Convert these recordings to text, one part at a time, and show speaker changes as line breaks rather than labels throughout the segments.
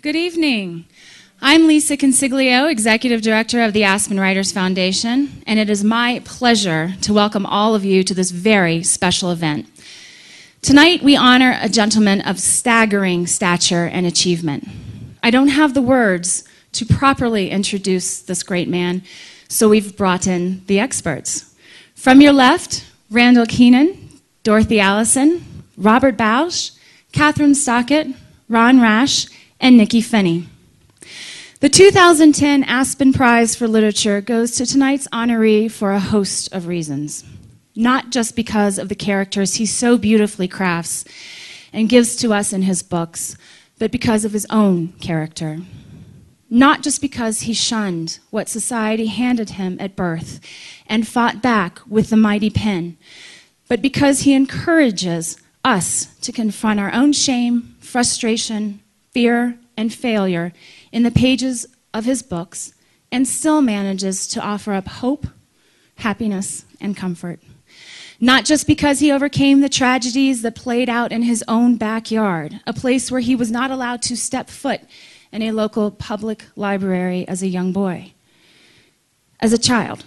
Good evening. I'm Lisa Consiglio, Executive Director of the Aspen Writers Foundation, and it is my pleasure to welcome all of you to this very special event. Tonight, we honor a gentleman of staggering stature and achievement. I don't have the words to properly introduce this great man, so we've brought in the experts. From your left, Randall Keenan, Dorothy Allison, Robert Bausch, Catherine Stockett, Ron Rash, and Nikki Finney. The 2010 Aspen Prize for Literature goes to tonight's honoree for a host of reasons. Not just because of the characters he so beautifully crafts and gives to us in his books, but because of his own character. Not just because he shunned what society handed him at birth and fought back with the mighty pen, but because he encourages us to confront our own shame, frustration, fear, and failure in the pages of his books, and still manages to offer up hope, happiness, and comfort. Not just because he overcame the tragedies that played out in his own backyard, a place where he was not allowed to step foot in a local public library as a child,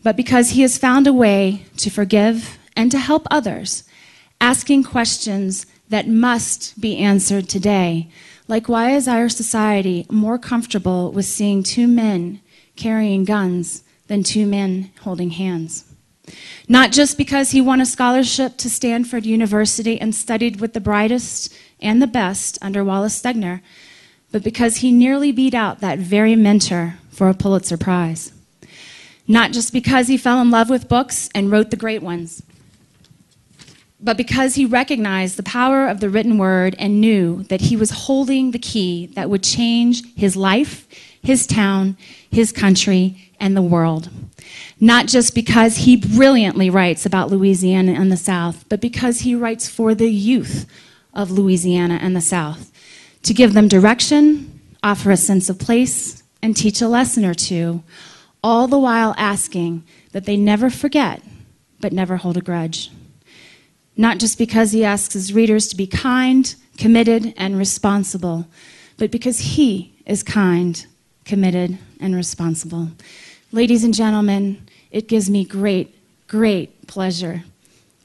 but because he has found a way to forgive and to help others, asking questions that must be answered today. Like, why is our society more comfortable with seeing two men carrying guns than two men holding hands? Not just because he won a scholarship to Stanford University and studied with the brightest and the best under Wallace Stegner, but because he nearly beat out that very mentor for a Pulitzer Prize. Not just because he fell in love with books and wrote the great ones, but because he recognized the power of the written word and knew that he was holding the key that would change his life, his town, his country, and the world. Not just because he brilliantly writes about Louisiana and the South, but because he writes for the youth of Louisiana and the South, to give them direction, offer a sense of place, and teach a lesson or two, all the while asking that they never forget, but never hold a grudge. Not just because he asks his readers to be kind, committed, and responsible, but because he is kind, committed, and responsible. Ladies and gentlemen, it gives me great, great pleasure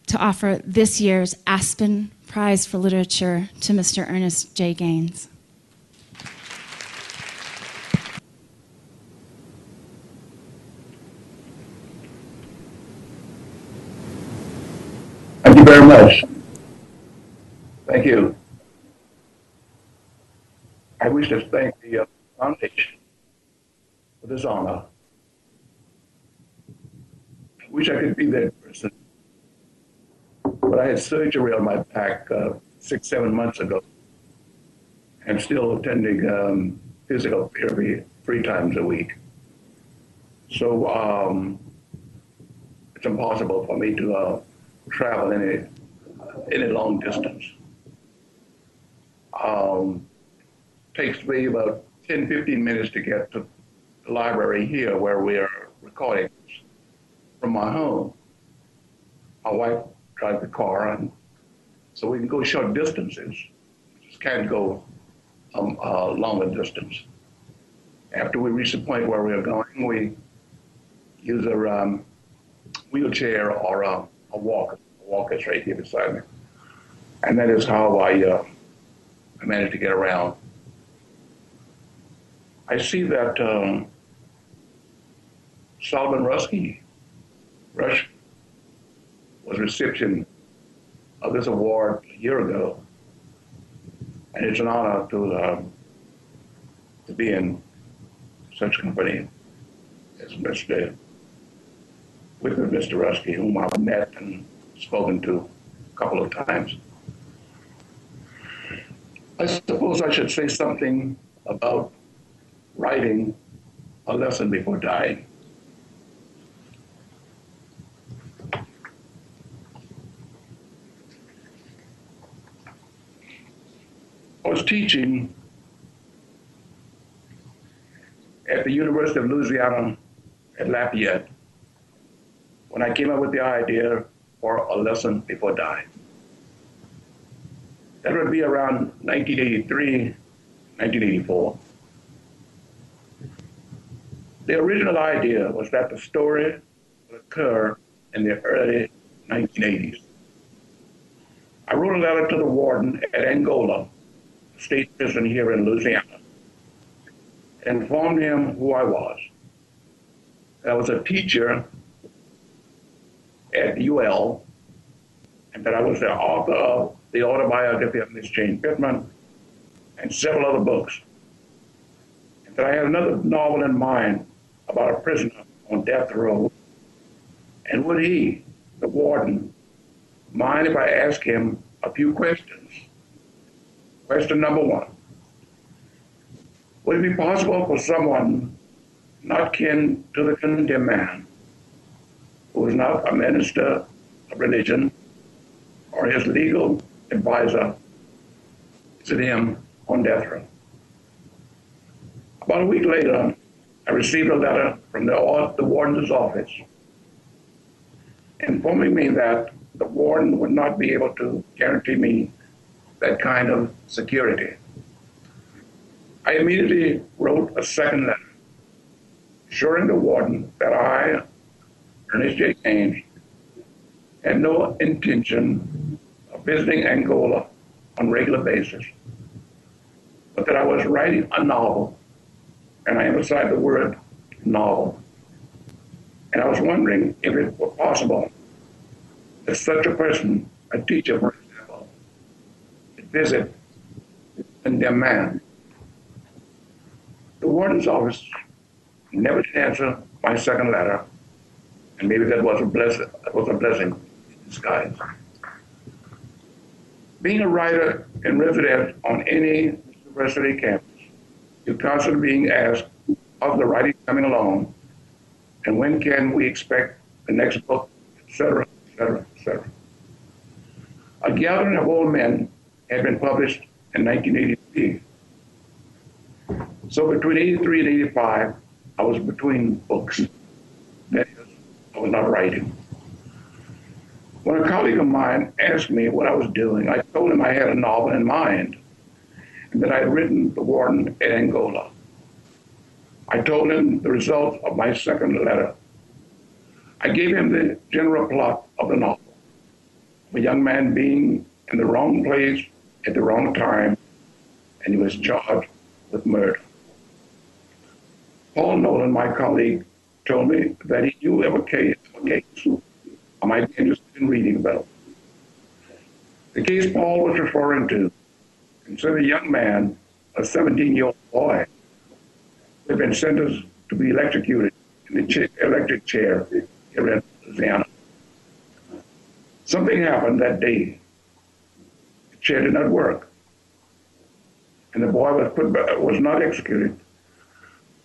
to offer this year's Aspen Prize for Literature to Mr. Ernest J. Gaines.
Thank you very much. Thank you. I wish to thank the foundation for this honor. I wish I could be that person, but I had surgery on my back 6-7 months ago, and still attending physical therapy 3 times a week. So it's impossible for me to travel any long distance. Takes me about 10-15 minutes to get to the library here where we are recording from my home. My wife drives the car, and so we can go short distances. Just can't go a longer distance. After we reach the point where we are going, we use a wheelchair or a walker. A walker is right here beside me. And that is how I managed to get around. I see that Solomon Rush was recipient of this award a year ago. And it's an honor to be in such company as with Mr. Rusky, whom I've met and spoken to a couple of times. I suppose I should say something about writing a lesson before dying. I was teaching at the University of Louisiana at Lafayette when I came up with the idea for a lesson before dying. That would be around 1983, 1984. The original idea was that the story would occur in the early 1980s. I wrote a letter to the warden at Angola, state prison here in Louisiana, and informed him who I was. I was a teacher at UL, and that I was the author of the autobiography of Miss Jane Pittman and several other books. And that I had another novel in mind about a prisoner on death row. And would he, the warden, mind if I ask him a few questions? Question number one: would it be possible for someone not kin to the condemned man, who is not a minister of religion or his legal advisor, visit him on death row? About a week later, I received a letter from the warden's office informing me that the warden would not be able to guarantee me that kind of security. I immediately wrote a second letter, assuring the warden that I, Ernest J. Gaines, had no intention of visiting Angola on a regular basis, but that I was writing a novel, and I emphasize the word novel. And I was wondering if it were possible that such a person, a teacher, for example, could visit a condemned man. The warden's office never did answer my second letter, and maybe that was a blessing in disguise. Being a writer and resident on any university campus, you're constantly being asked, how's the writing coming along, and when can we expect the next book, etc., etc., etc. A Gathering of Old Men had been published in 1983. So between 83 and 85, I was between books. That is, I was not writing. When a colleague of mine asked me what I was doing, I told him I had a novel in mind and that I had written The Warden at Angola. I told him the result of my second letter. I gave him the general plot of the novel: a young man being in the wrong place at the wrong time, and he was charged with murder. Paul Nolan, my colleague, told me that he knew of a case I might be interested in reading about. The case Paul was referring to concerned a young man, a 17-year-old boy, who had been sentenced to be electrocuted in the electric chair here in Louisiana. Something happened that day. The chair did not work, and the boy was not executed,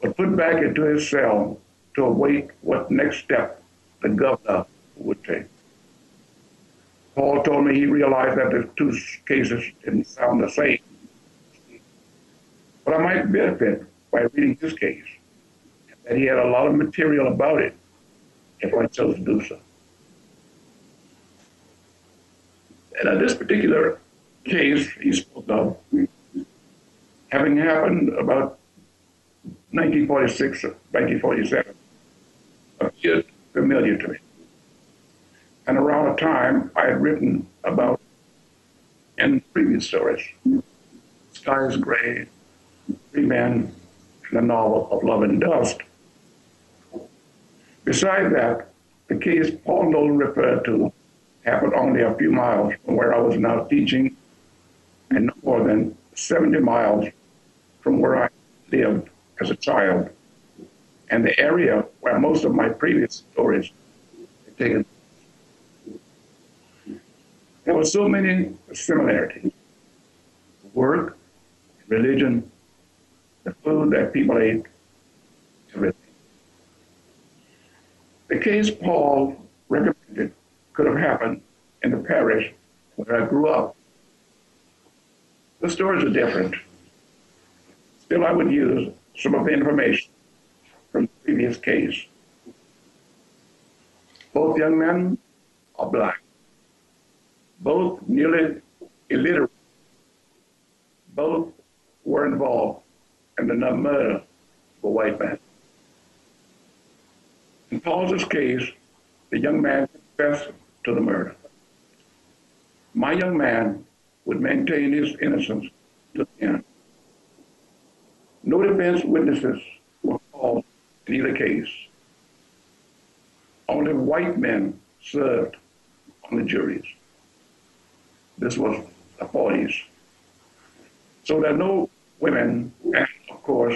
but put back into his cell to await what next step the governor would take. Paul told me he realized that the two cases didn't sound the same, but I might benefit by reading his case, and that he had a lot of material about it if I chose to do so. And in this particular case he spoke of, having happened about 1946 or 1947, appeared familiar to me. And around a time I had written about in previous stories: Sky is Gray, Three Men, and the novel of Love and Dust. Besides that, the case Paul Nolan referred to happened only a few miles from where I was now teaching, and no more than 70 miles from where I lived as a child, and the area where most of my previous stories had taken place. There were so many similarities: work, religion, the food that people ate, everything. The case Paul recommended could have happened in the parish where I grew up. The stories are different. Still, I would use some of the information from the previous case. Both young men are black, both nearly illiterate, both were were involved in the murder of a white man. In Paul's case, the young man confessed to the murder. My young man would maintain his innocence to the end. No defense witnesses were called in either case. Only white men served on the juries. This was the 40s. So there are no women and, of course,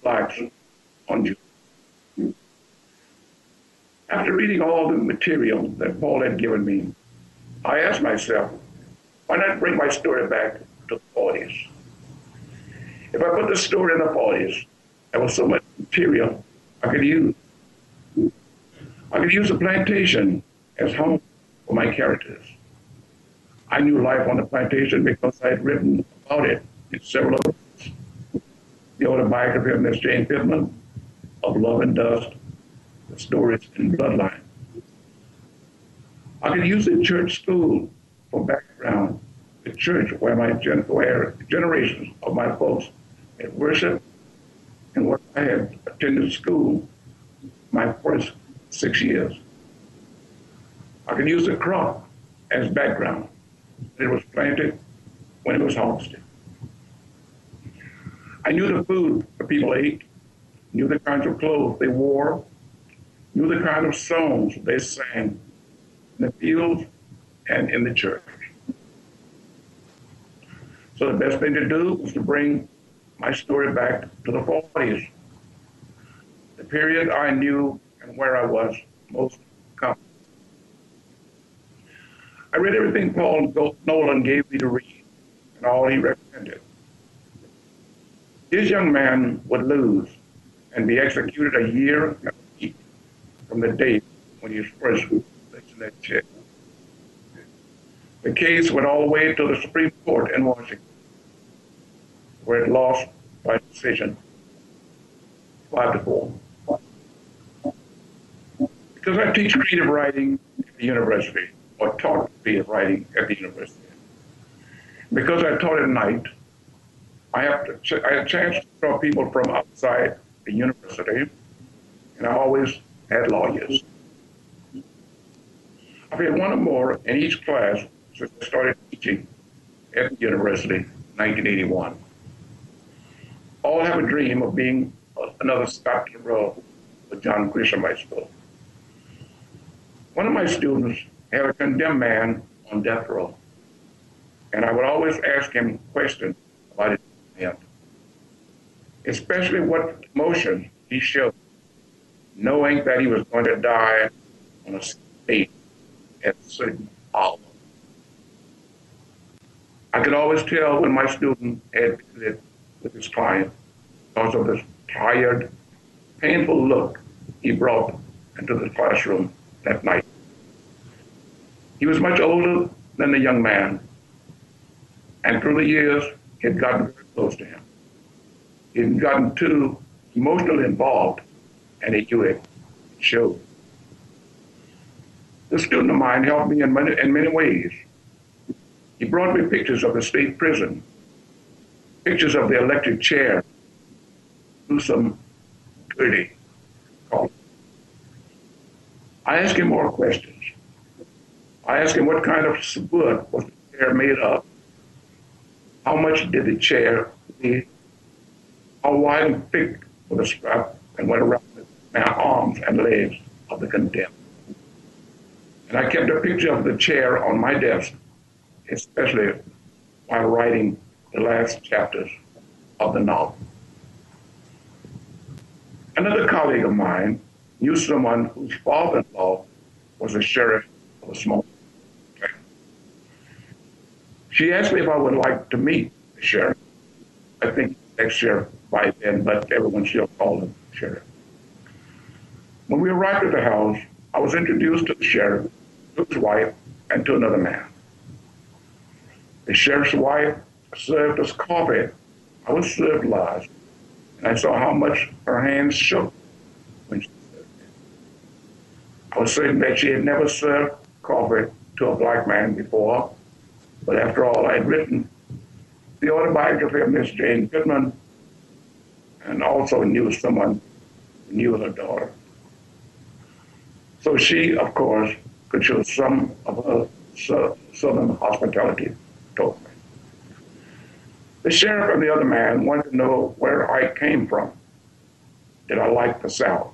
blacks on juries. After reading all the material that Paul had given me, I asked myself, why not bring my story back to the 40s? If I put the story in the 40s, there was so much material I could use. I could use the plantation as home for my characters. I knew life on the plantation because I had written about it in several books. The autobiography of Miss Jane Pittman, Of Love and Dust, the stories in Bloodline. I could use the church school for background, the church where generations of my folks had worshiped and where I had attended school my first 6 years. I could use the crop as background. It was planted when it was harvested. I knew the food the people ate, knew the kinds of clothes they wore, knew the kind of songs they sang in the fields and in the church. So the best thing to do was to bring my story back to the 40s, the period I knew and where I was most comfortable. I read everything Paul Nolan gave me to read and all he recommended. His young man would lose and be executed a year and a week from the date when he was first placed in that chair. The case went all the way to the Supreme Court in Washington, where it lost by decision 5-4. Because I teach creative writing at the university, or taught creative writing at the university. Because I taught at night, I had a chance to draw people from outside the university, and I always had lawyers. I've had one or more in each class since I started teaching at the university in 1981. All have a dream of being another Scott Rowe or John Grisham, I suppose. One of my students had a condemned man on death row, and I would always ask him questions about his intent, especially what emotion he showed, knowing that he was going to die on a date at a certain hour. I could always tell when my student had visited with his client because of this tired, painful look he brought into the classroom that night. He was much older than the young man, and through the years, he had gotten very close to him. He had gotten too emotionally involved, and he knew it showed. This student of mine helped me in many ways. He brought me pictures of the state prison, pictures of the electric chair, through some dirty college. I asked him more questions. I asked him what kind of wood was the chair made of? How much did the chair weigh? How wide and thick was the strap and went around the arms and legs of the condemned? And I kept a picture of the chair on my desk, especially while writing the last chapters of the novel. Another colleague of mine knew someone whose father-in-law was a sheriff of a small town. She asked me if I would like to meet the sheriff. I think ex-sheriff by then, but everyone still called him sheriff. When we arrived at the house, I was introduced to the sheriff, to his wife, and to another man. The sheriff's wife served us coffee. I was served large, and I saw how much her hands shook when she served it. I was certain that she had never served coffee to a black man before, but after all, I had written the autobiography of Miss Jane Goodman, and also knew someone who knew her daughter. So she, of course, could show some of her southern hospitality told me. The sheriff and the other man wanted to know where I came from. Did I like the South?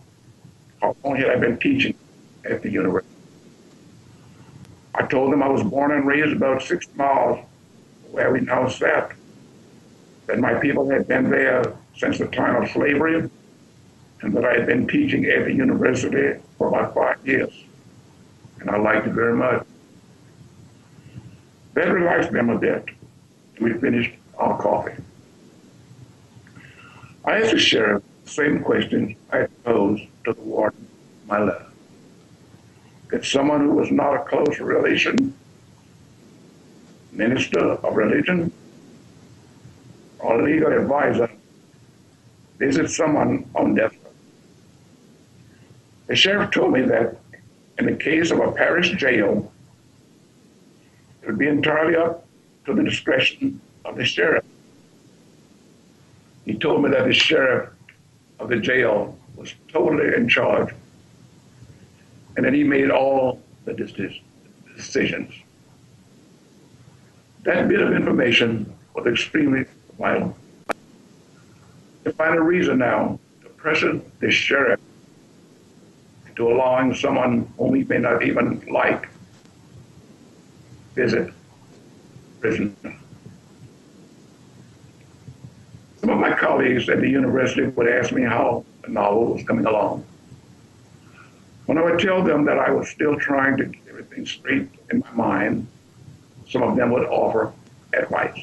How long had I been teaching at the university? I told them I was born and raised about 6 miles where we now sat, that my people had been there since the time of slavery, and that I had been teaching at the university for about 5 years, and I liked it very much. That relaxed them a bit. We finished our coffee. I asked the sheriff the same questions I had posed to the warden in my letter. Could someone who was not a close relation, minister of religion, or legal advisor visit someone on death row? The sheriff told me that in the case of a parish jail, it would be entirely up to the discretion of the sheriff. He told me that the sheriff of the jail was totally in charge and that he made all the decisions. That bit of information was extremely vital. To find a reason now to pressure the sheriff into allowing someone whom he may not even like visit prison. Some of my colleagues at the university would ask me how the novel was coming along. When I would tell them that I was still trying to get everything straight in my mind, some of them would offer advice.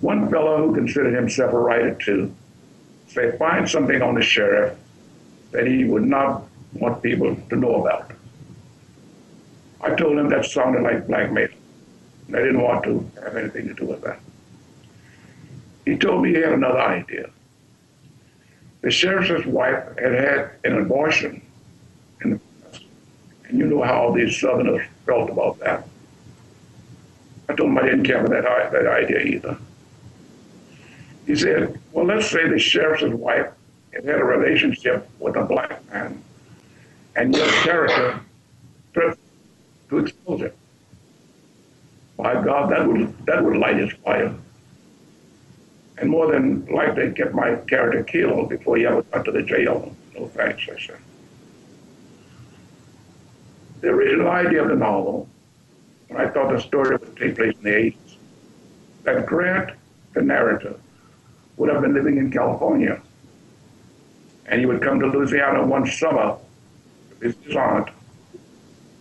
One fellow who considered himself a writer too said, find something on the sheriff that he would not want people to know about. I told him that sounded like blackmail, and I didn't want to have anything to do with that. He told me he had another idea. The sheriff's wife had had an abortion in the past, and you know how these Southerners felt about that. I told him I didn't care for that idea either. He said, well, let's say the sheriff's wife had had a relationship with a black man, and your character threatened to expose it. By God, that would light his fire. And more than likely get my character killed before he ever got to the jail. No thanks, I said. The original idea of the novel, when I thought the story would take place in the 80s, that Grant, the narrator, would have been living in California. And he would come to Louisiana one summer to visit his aunt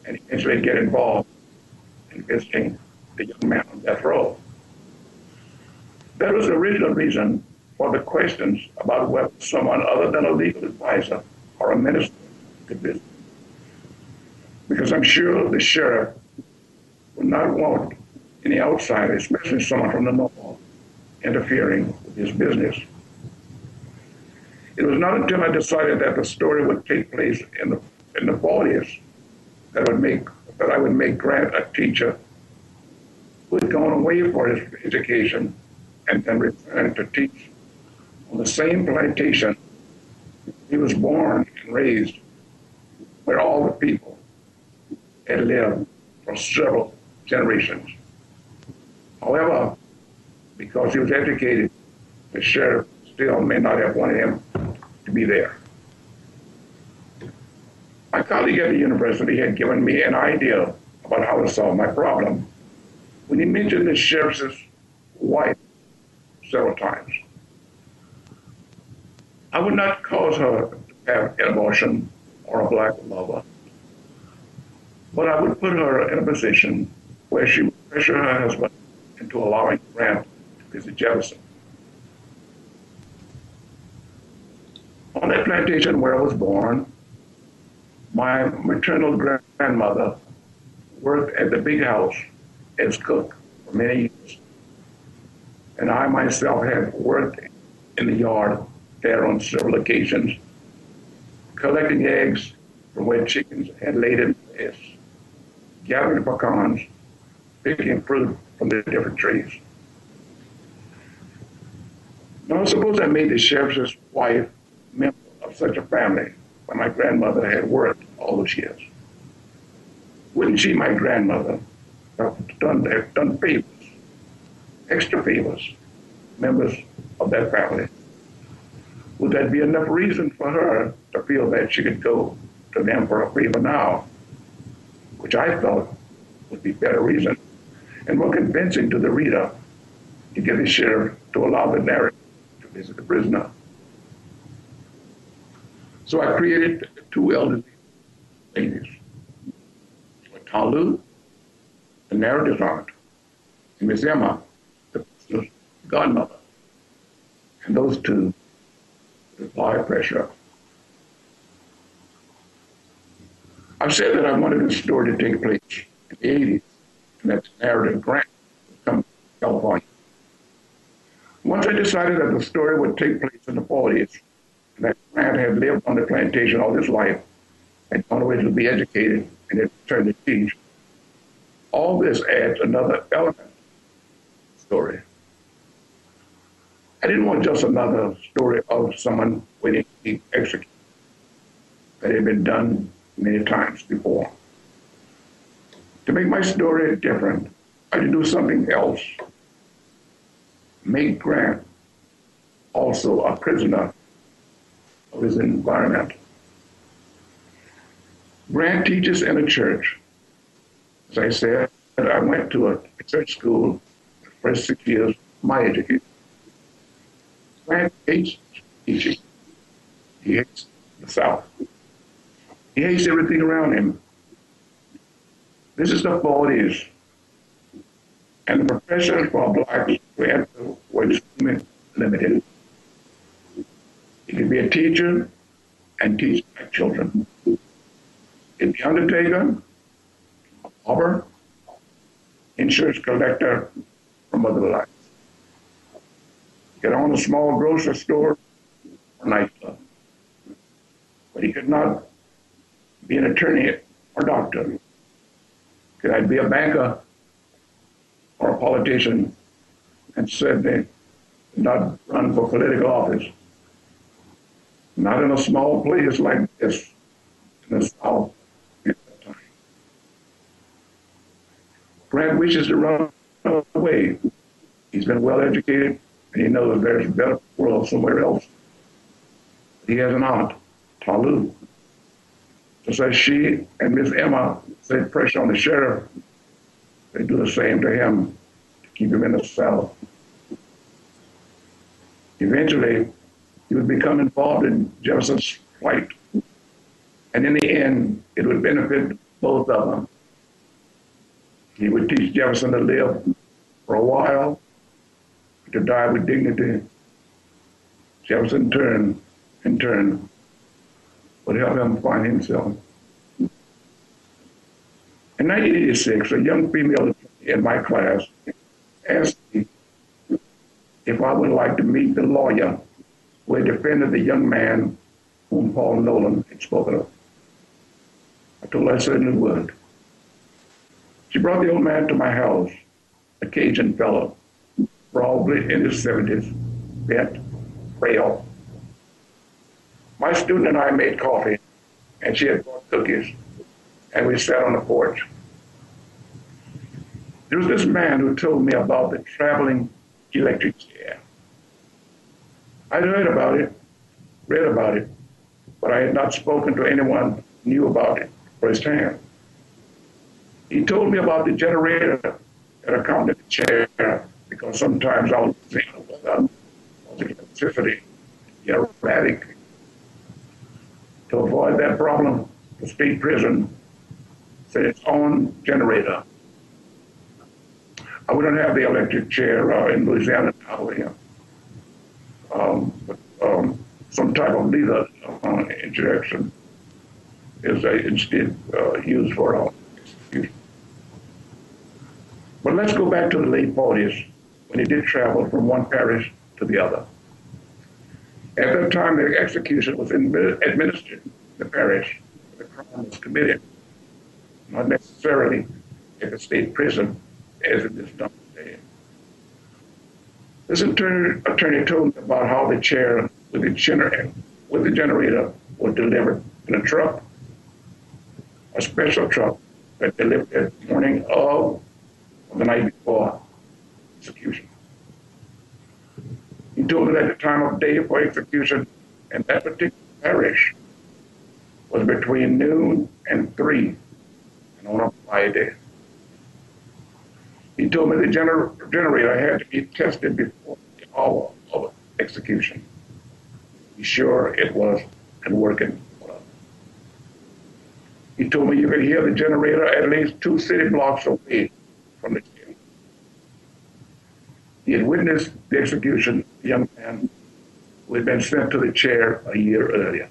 and eventually get involved in visiting the young man on death row. That was the original reason for the questions about whether someone other than a legal advisor or a minister could visit. Because I'm sure the sheriff would not want any outsider, especially someone from the North, interfering with his business. It was not until I decided that the story would take place in the 40s that I would make Grant a teacher who had gone away for his education and then returned to teach on the same plantation he was born and raised, where all the people had lived for several generations. However, because he was educated, the sheriff still may not have wanted him to be there. My colleague at the university had given me an idea about how to solve my problem when he mentioned the sheriff's wife several times. I would not cause her to have an abortion or a black lover, but I would put her in a position where she would pressure her husband into allowing Grant to visit Jefferson. On that plantation where I was born, my maternal grandmother worked at the big house as cook for many years. And I myself had worked in the yard there on several occasions, collecting eggs from where chickens had laid in place, gathering pecans, picking fruit from the different trees. Now, suppose I made the sheriff's wife member of such a family when my grandmother had worked all those years. Wouldn't she, my grandmother, have done favors, extra favors, members of that family? Would that be enough reason for her to feel that she could go to them for a favor now, which I thought would be better reason and more convincing to the reader to get the sheriff to allow the narrator to visit the prisoner? So I created two elderly ladies, Talu, the narrator's aunt, and Miss Emma, the prisoner's godmother. And those two apply pressure. I've said that I wanted the story to take place in the 80s, and that the narrative Grant would come to California. Once I decided that the story would take place in the 40s, and that Grant had lived on the plantation all his life, and gone away to be educated, and had returned to teach, all this adds another element to the story. I didn't want just another story of someone waiting to be executed. That had been done many times before. To make my story different, I had to do something else. Make Grant also a prisoner of his environment. Grant teaches in a church. As I said, I went to a church school the first 6 years of my education. Grant hates teaching. He hates the South. He hates everything around him. This is the 40s. And the professions for blacks to enter were extremely limited. He could be a teacher and teach black children. He'd be undertaker, a barber, insurance collector from other lives. He could own a small grocery store or nightclub. But he could not be an attorney or doctor. Could I be a banker or a politician, and certainly not run for political office? Not in a small place like this in the South at that time. Grant wishes to run away. He's been well educated, and he knows there's a better world somewhere else. He has an aunt, Talu. Just as she and Miss Emma set pressure on the sheriff, they do the same to him to keep him in the South. Eventually, he would become involved in Jefferson's flight. And in the end, it would benefit both of them. He would teach Jefferson to live for a while, to die with dignity. Jefferson in turn, would help him find himself. In 1986, a young female in my class asked me if I would like to meet the lawyer who had defended the young man whom Paul Nolan had spoken of. I told her I certainly would. She brought the old man to my house, a Cajun fellow, probably in his 70s, bent, frail. My student and I made coffee, and she had brought cookies, and we sat on the porch. There was this man who told me about the traveling electric chair. I'd read about it, but I had not spoken to anyone who knew about it firsthand. He told me about the generator that accompanied the chair, because sometimes I was without electricity, erratic. To avoid that problem, the state prison set its own generator. We don't have the electric chair in Louisiana now. Some type of leader injection is instead used for execution. But let's go back to the late 40s when he did travel from one parish to the other. At that time, the execution was administered in the parish where the crime was committed, not necessarily at the state prison as it is done today. This attorney told me about how the chair with the generator was delivered in a truck, a special truck that delivered it the morning of the night before execution. He told me that the time of day for execution in that particular parish was between noon and 3 and on a Friday. He told me the generator had to be tested before the hour of execution. Be sure it was working. He told me you could hear the generator at least 2 city blocks away from the jail. He had witnessed the execution of a young man who had been sent to the chair a year earlier.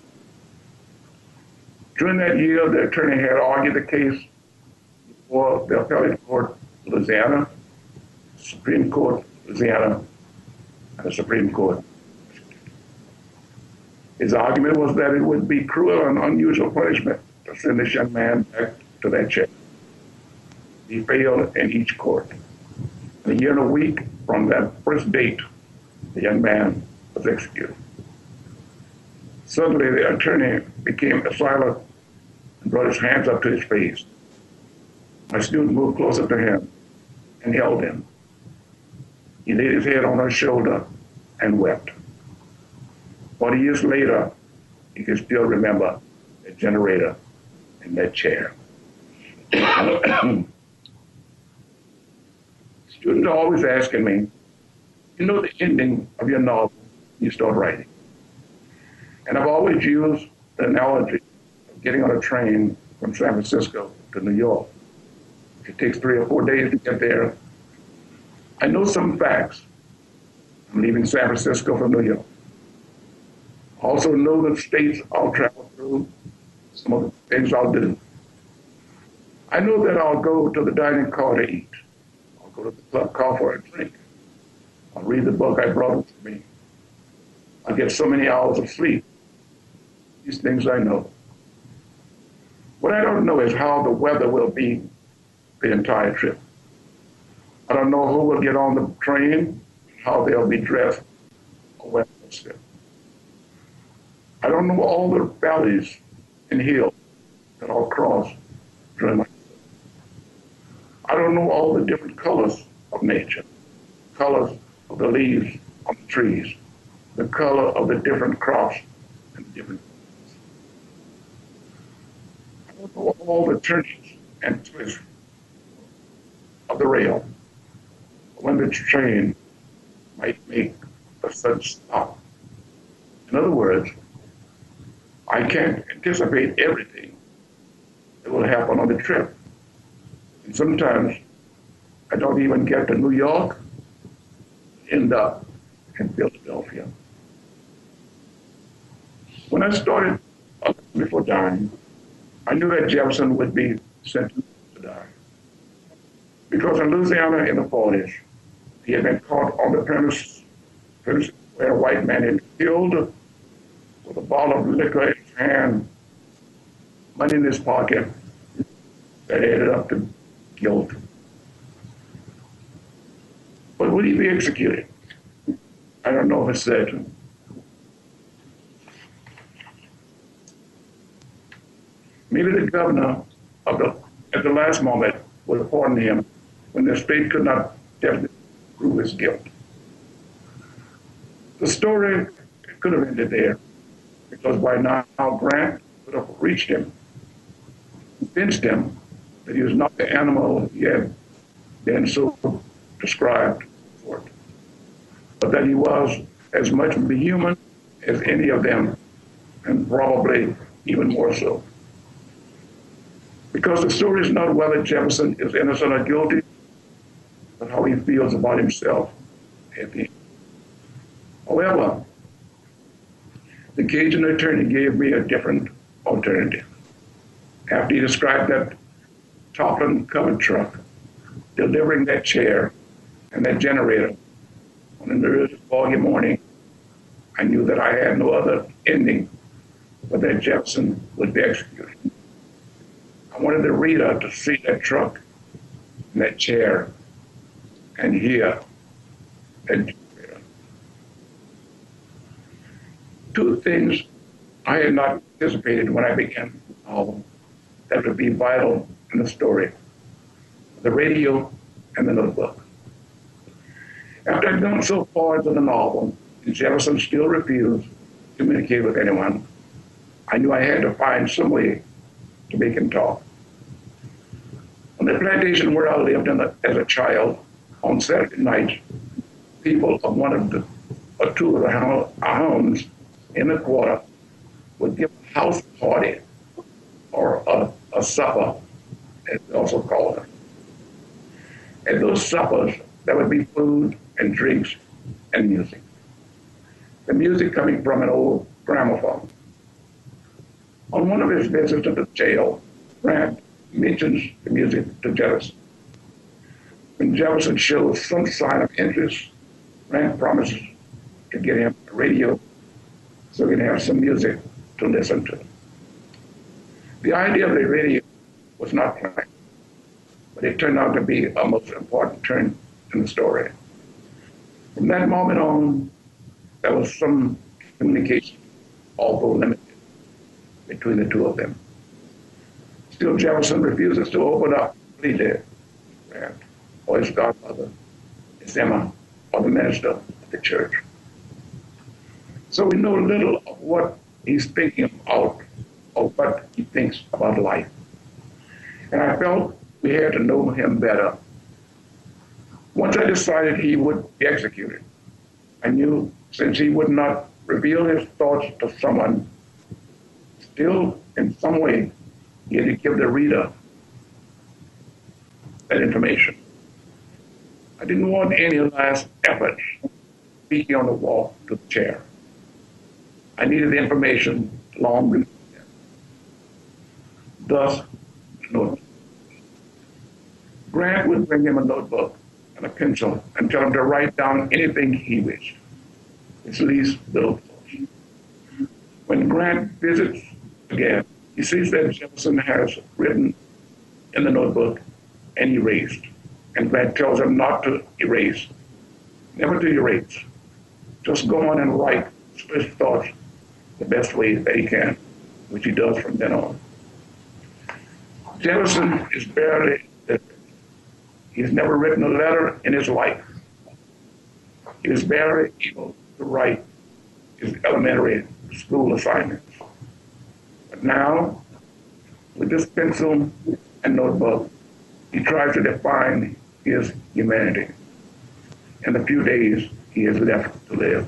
During that year, the attorney had argued the case before the appellate court of Louisiana, Supreme Court of Louisiana, and the Supreme Court. His argument was that it would be cruel and unusual punishment to send this young man back to that chair. He failed in each court. In a year and a week from that first date, the young man was executed. Suddenly, the attorney became silent and brought his hands up to his face. My student moved closer to him and held him. He laid his head on her shoulder and wept. 40 years later, he could still remember that generator and that chair. Students are always asking me, you know the ending of your novel you start writing. And I've always used the analogy of getting on a train from San Francisco to New York. It takes 3 or 4 days to get there. I know some facts. I'm leaving San Francisco for New York. I also know the states I'll travel through, some of the things I'll do. I know that I'll go to the dining car to eat. I'll go to the club car for a drink. I'll read the book I brought with me. I'll get so many hours of sleep. These things I know. What I don't know is how the weather will be the entire trip. I don't know who will get on the train, how they'll be dressed, or where they'll sit. I don't know all the valleys and hills that I'll cross during my trip. I don't know all the different colors of nature, colors of the leaves on the trees, the color of the different crops and the different colors. I don't know all the turnings and twists of the rail, when the train might make a sudden stop. In other words, I can't anticipate everything that will happen on the trip. And sometimes I don't even get to New York, end up in Philadelphia. When I started before dying, I knew that Jefferson would be sentenced to die. Because in Louisiana in the 40s, he had been caught on the premise where a white man had killed with a bottle of liquor in his hand, money in his pocket, that added up to guilt. But would he be executed? I don't know if it's certain. Maybe the governor at the last moment would pardon him when the state could not definitely prove his guilt. The story could have ended there, because by now Grant would have reached him, convinced him that he was not the animal he had been so described for, but that he was as much a human as any of them, and probably even more so. Because the story is not whether Jefferson is innocent or guilty, but how he feels about himself at the end. However, the Cajun attorney gave me a different alternative. After he described that Toplin covered truck delivering that chair and that generator on an early foggy morning, I knew that I had no other ending but that Jefferson would be executed. I wanted the reader to see that truck and that chair and hear that generator. two things I had not anticipated when I began the album that would be vital in the story: the radio and the notebook. After I'd gone so far into the novel, and Jefferson still refused to communicate with anyone, I knew I had to find some way to make him talk. On the plantation where I lived as a child, on Saturday nights, people of one of the or two of our homes in the quarter would give a house party or a supper, as we also called it. At those suppers, there would be food and drinks and music. The music coming from an old gramophone. On one of his visits to the jail, Grant mentions the music to Jefferson. When Jefferson shows some sign of interest, Grant promises to get him a radio so he can have some music to listen to. The idea of the radio was not planned, but it turned out to be a most important turn in the story. From that moment on, there was some communication, although limited, between the two of them. Still, Jefferson refuses to open up completely, or his godmother, his Emma, or the minister of the church. So we know little of what he's thinking about or what he thinks about life. And I felt we had to know him better. Once I decided he would be executed, I knew since he would not reveal his thoughts to someone, still in some way he had to give the reader that information. I didn't want any last effort speaking on the walk to the chair. I needed the information long before then. Thus, notes. Grant would bring him a notebook and a pencil and tell him to write down anything he wished, his least little thoughts. When Grant visits again, he sees that Jefferson has written in the notebook and erased. And Grant tells him not to erase, never to erase. Just go on and write his thoughts the best way that he can, which he does from then on. Jefferson is barely literate. He's never written a letter in his life. He is barely able to write his elementary school assignments. But now, with this pencil and notebook, he tries to define his humanity in the few days he has left to live.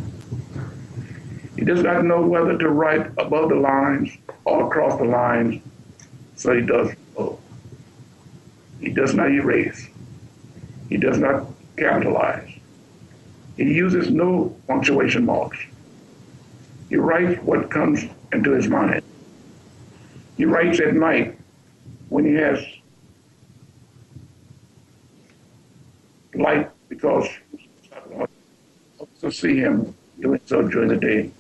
He does not know whether to write above the lines or across the lines, so he does both. He does not erase. He does not capitalize. He uses no punctuation marks. He writes what comes into his mind. He writes at night when he has light because to see him doing so during the day.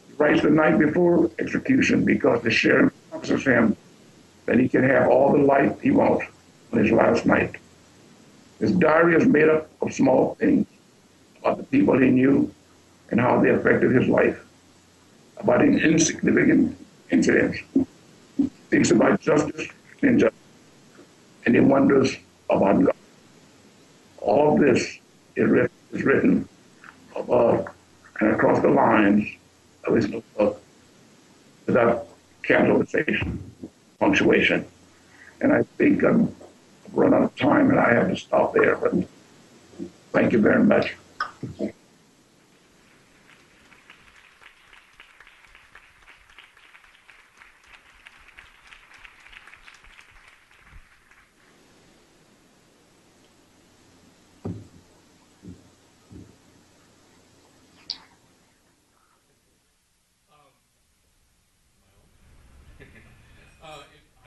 He writes the night before execution because the sheriff promises him that he can have all the light he wants on his last night. His diary is made up of small things about the people he knew and how they affected his life, about insignificant incidents. He thinks about justice and injustice, and he wonders about God. All of this is written above and across the lines of his notebook without capitalization, punctuation. And I think I've run out of time and I have to stop there, but thank you very much.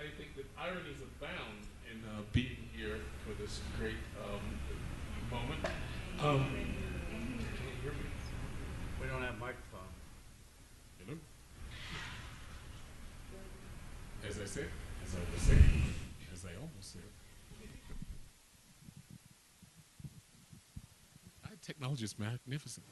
I think that ironies abound in being here for this great moment. Can you hear me?
We don't have microphone.
Hello? As I said, as I was saying, as I almost said, technology is magnificent.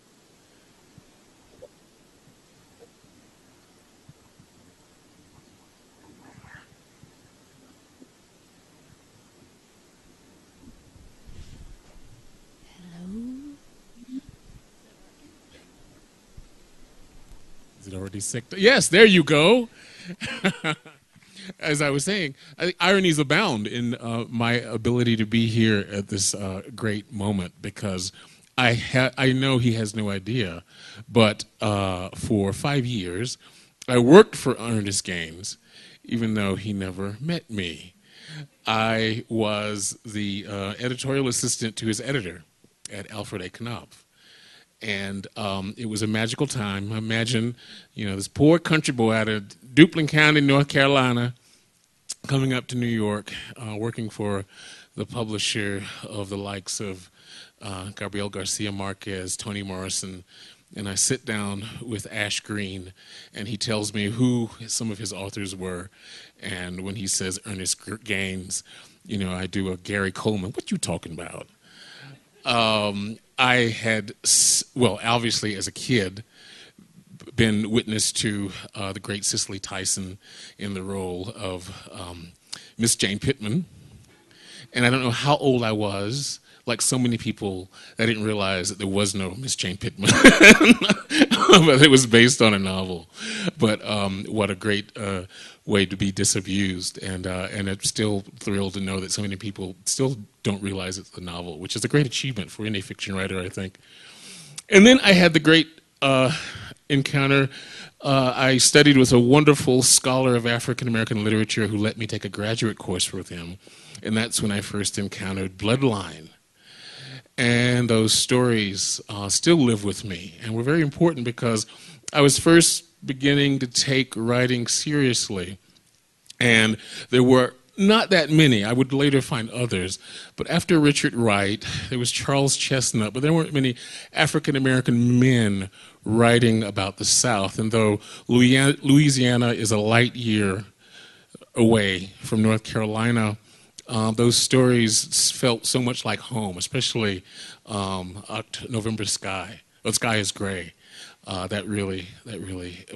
Is it already sick? Yes, there you go. As I was saying, I think ironies abound in my ability to be here at this great moment because I know he has no idea, but for 5 years, I worked for Ernest Gaines, even though he never met me. I was the editorial assistant to his editor at Alfred A. Knopf. And it was a magical time. Imagine, this poor country boy out of Duplin County, North Carolina, coming up to New York, working for the publisher of the likes of Gabriel Garcia Marquez, Toni Morrison, and I sit down with Ash Green, and he tells me who some of his authors were, and when he says Ernest Gaines, I do a Gary Coleman. What you talking about? I had, obviously as a kid, been witness to the great Cicely Tyson in the role of Miss Jane Pittman. And I don't know how old I was. Like so many people, I didn't realize that there was no Miss Jane Pittman. But it was based on a novel. But what a great way to be disabused. And I'm still thrilled to know that so many people still don't realize it's a novel, which is a great achievement for any fiction writer, I think. And then I had the great encounter. I studied with a wonderful scholar of African American literature who let me take a graduate course with him. And that's when I first encountered Bloodline. And those stories still live with me and were very important because I was first beginning to take writing seriously. And there were not that many. I would later find others. But after Richard Wright, there was Charles Chestnut, but there weren't many African-American men writing about the South. And though Louisiana is a light year away from North Carolina, those stories felt so much like home, especially November Sky. The Sky is Gray. That really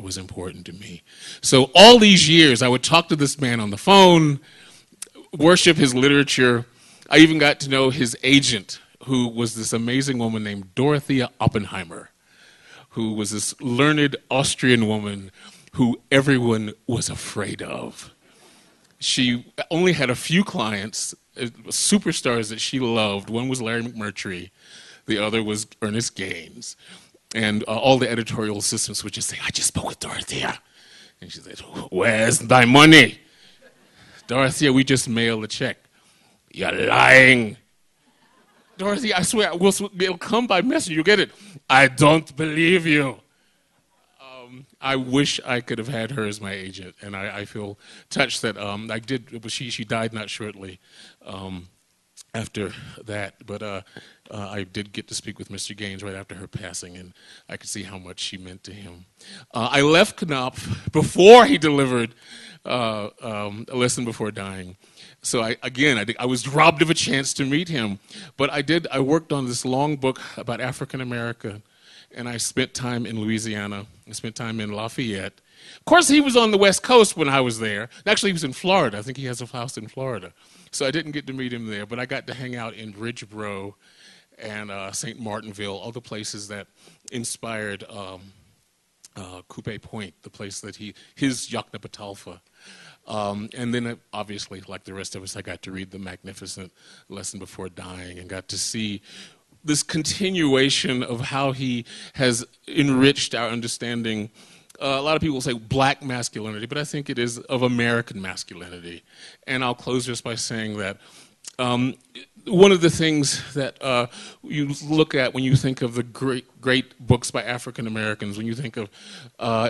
was important to me. So all these years, I would talk to this man on the phone, worship his literature. I even got to know his agent, who was this amazing woman named Dorothea Oppenheimer, who was this learned Austrian woman who everyone was afraid of. She only had a few clients, superstars that she loved. One was Larry McMurtry. The other was Ernest Gaines. And all the editorial assistants would just say, I just spoke with Dorothea. And she said, where's thy money? Dorothea, we just mailed a check. You're lying. Dorothea, I swear, it'll come by message. You'll get it. I don't believe you. I wish I could have had her as my agent, and I feel touched that I did. But she died not shortly after that. But I did get to speak with Mr. Gaines right after her passing, and I could see how much she meant to him. I left Knopf before he delivered A Lesson Before Dying. So I was robbed of a chance to meet him. But I worked on this long book about African America. And I spent time in Louisiana. I spent time in Lafayette. Of course, he was on the West Coast when I was there. Actually, he was in Florida. I think he has a house in Florida. So I didn't get to meet him there, but I got to hang out in Ridgeboro and St. Martinville, all the places that inspired Coupe Point, the place that his Yoknepatalfa. And then, obviously, like the rest of us, I got to read the magnificent Lesson Before Dying and got to see this continuation of how he has enriched our understanding. A lot of people say black masculinity, but I think it is of American masculinity. And I'll close just by saying that one of the things that you look at when you think of the great books by African Americans, when you think of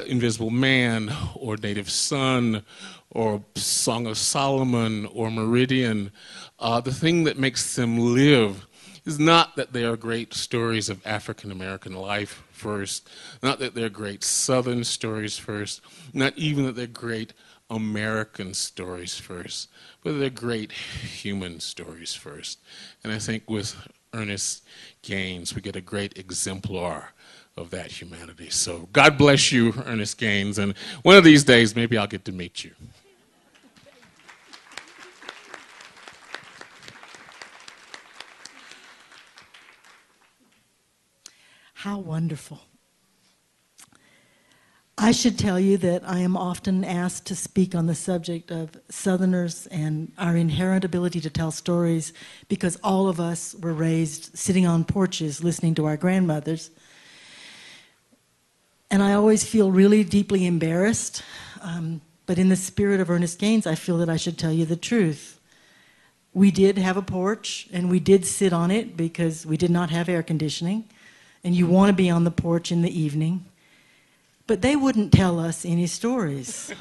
Invisible Man or Native Son or Song of Solomon or Meridian, the thing that makes them live is not that they are great stories of African American life first, not that they're great Southern stories first, not even that they're great American stories first, but they're great human stories first. And I think with Ernest Gaines, we get a great exemplar of that humanity. So God bless you, Ernest Gaines, and one of these days maybe I'll get to meet you.
How wonderful. I I should tell you that I am often asked to speak on the subject of Southerners and our inherent ability to tell stories, because all of us were raised sitting on porches listening to our grandmothers. And I always feel really deeply embarrassed, but in the spirit of Ernest Gaines, I feel that I should tell you the truth. We did have a porch, and we did sit on it because we did not have air conditioning, and you want to be on the porch in the evening. But they wouldn't tell us any stories.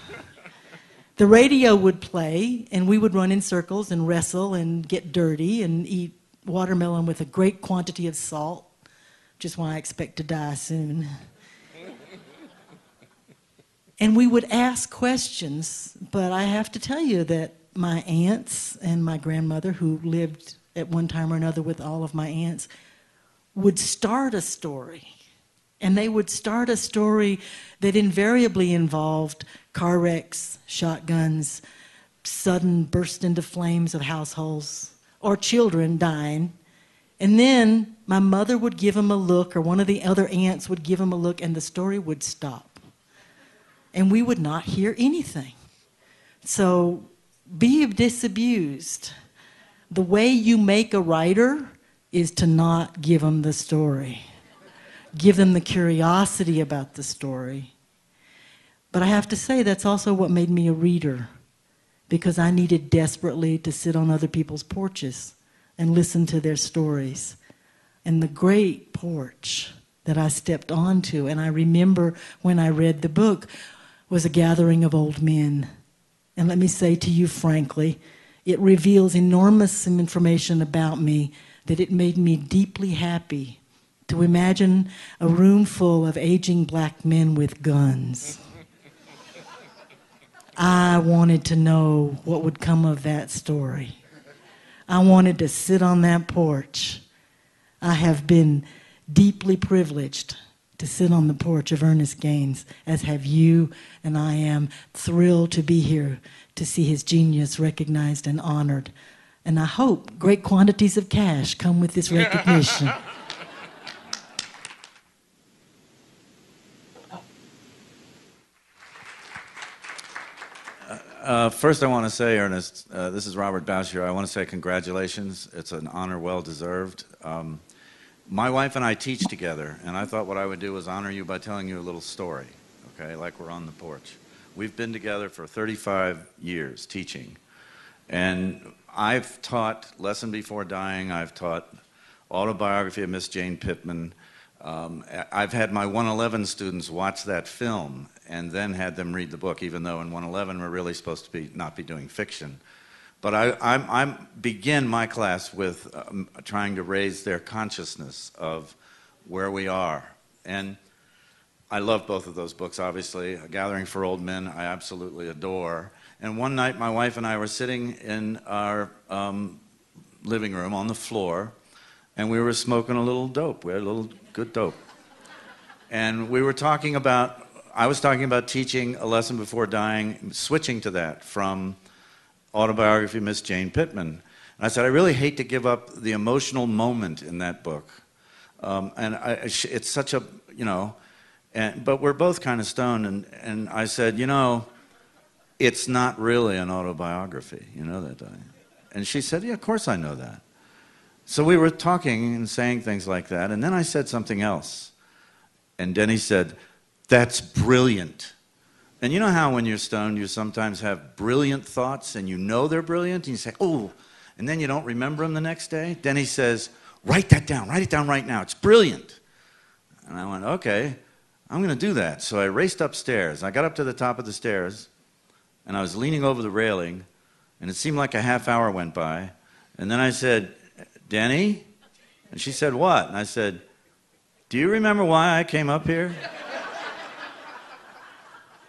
The radio would play, and we would run in circles and wrestle and get dirty and eat watermelon with a great quantity of salt, which is why I expect to die soon. And we would ask questions, but I have to tell you that my aunts and my grandmother, who lived at one time or another with all of my aunts, would start a story. And they would start a story that invariably involved car wrecks, shotguns, sudden burst into flames of households, or children dying. And then my mother would give them a look, or one of the other aunts would give them a look, and the story would stop. And we would not hear anything. So be disabused. The way you make a writer is to not give them the story. Give them the curiosity about the story. But I have to say that's also what made me a reader, because I needed desperately to sit on other people's porches and listen to their stories. And the great porch that I stepped onto, and I remember when I read the book, was a gathering of old men. And let me say to you frankly, it reveals enormous information about me that it made me deeply happy to imagine a room full of aging black men with guns. I wanted to know what would come of that story. I wanted to sit on that porch. I have been deeply privileged to sit on the porch of Ernest Gaines, as have you, and I am thrilled to be here to see his genius recognized and honored. And I hope great quantities of cash come with this recognition.
First I want to say, Ernest, this is Robert Boucher. I want to say congratulations. It's an honor well deserved. My wife and I teach together, and I thought what I would do was honor you by telling you a little story, okay, like we're on the porch. We've been together for 35 years teaching, and I've taught Lesson Before Dying, I've taught Autobiography of Miss Jane Pittman. I've had my 111 students watch that film and then had them read the book, even though in 111 we're really supposed to not be doing fiction. But I begin my class with trying to raise their consciousness of where we are. And I love both of those books, obviously. A Gathering for Old Men, I absolutely adore. And one night, my wife and I were sitting in our living room on the floor, and we were smoking a little dope. We had a little good dope. And we were talking about, I was talking about teaching A Lesson Before Dying, switching to that from Autobiography of Miss Jane Pittman. And I said, I really hate to give up the emotional moment in that book. It's such a, you know, but we're both kind of stoned. And I said, you know, it's not really an autobiography. You know that, don't you? And she said, yeah, of course I know that. So we were talking and saying things like that. And then I said something else. And Denny said, that's brilliant. And you know how when you're stoned, you sometimes have brilliant thoughts and you know they're brilliant, and you say, oh, and then you don't remember them the next day? Denny says, write that down, write it down right now, it's brilliant. And I went, okay, I'm going to do that. So I raced upstairs. I got up to the top of the stairs, and I was leaning over the railing, and it seemed like a half hour went by. And then I said, Denny? And she said, what? And I said, do you remember why I came up here?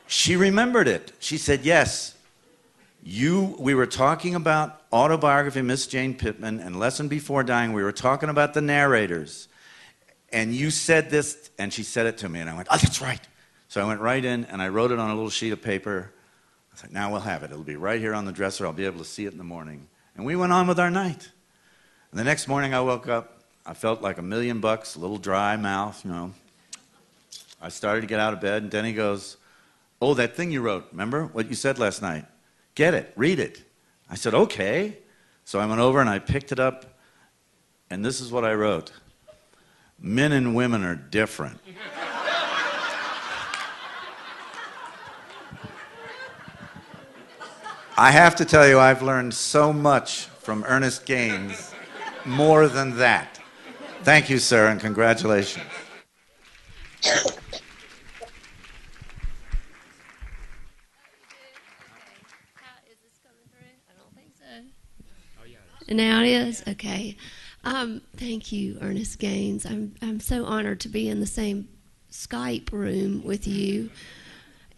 She remembered it. She said, yes, we were talking about Autobiography of Miss Jane Pittman and Lesson Before Dying. We were talking about the narrators. And you said this, and she said it to me. And I went, oh, that's right. So I went right in, and I wrote it on a little sheet of paper. I said, now we'll have it. It'll be right here on the dresser. I'll be able to see it in the morning. And we went on with our night. And the next morning I woke up. I felt like $1,000,000, a little dry mouth, you know. I started to get out of bed, and Denny goes, Oh, that thing you wrote, remember what you said last night? Get it, read it. I said, okay. So I went over and I picked it up, and this is what I wrote. Men and women are different. I have to tell you, I've learned so much from Ernest Gaines, more than that. Thank you, sir, and congratulations.
Now it is? Okay. Thank you, Ernest Gaines. I'm so honored to be in the same Skype room with you.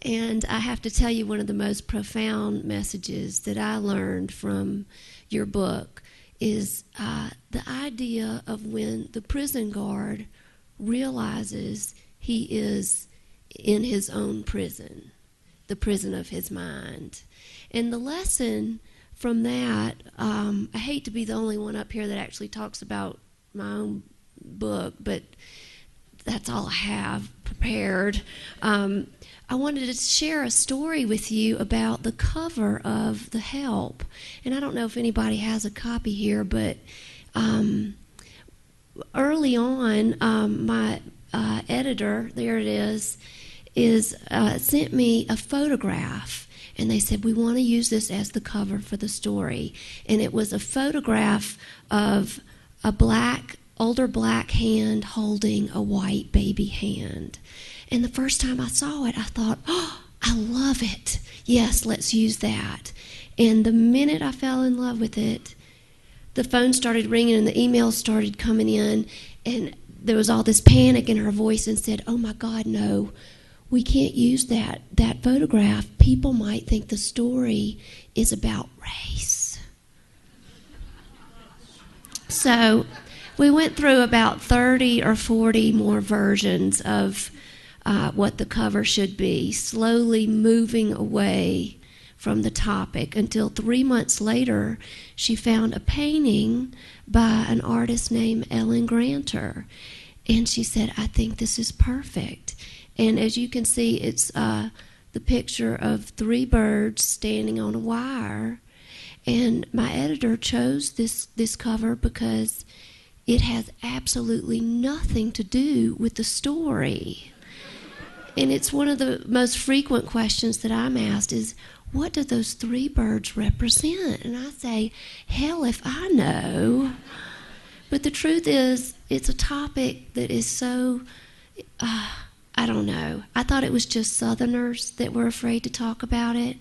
And I have to tell you, one of the most profound messages that I learned from your book is the idea of when the prison guard realizes he is in his own prison, the prison of his mind. And the lesson from that, I hate to be the only one up here that actually talks about my own book, but that's all I have prepared. I wanted to share a story with you about the cover of The Help. And I don't know if anybody has a copy here, but early on, my editor, there it is sent me a photograph. And they said, we want to use this as the cover for the story. And it was a photograph of a older black hand holding a white baby hand. And the first time I saw it, I thought, oh, I love it. Yes, let's use that. And the minute I fell in love with it, the phone started ringing and the emails started coming in. And there was all this panic in her voice and said, oh, my God, no. We can't use that photograph. People might think the story is about race. So we went through about 30 or 40 more versions of what the cover should be, slowly moving away from the topic until 3 months later, she found a painting by an artist named Ellen Granter. And she said, I think this is perfect. And as you can see, it's the picture of 3 birds standing on a wire. And my editor chose this cover because it has absolutely nothing to do with the story. And it's one of the most frequent questions that I'm asked is, what do those 3 birds represent? And I say, hell if I know. But the truth is, it's a topic that is so... I don't know. I thought it was just Southerners that were afraid to talk about it.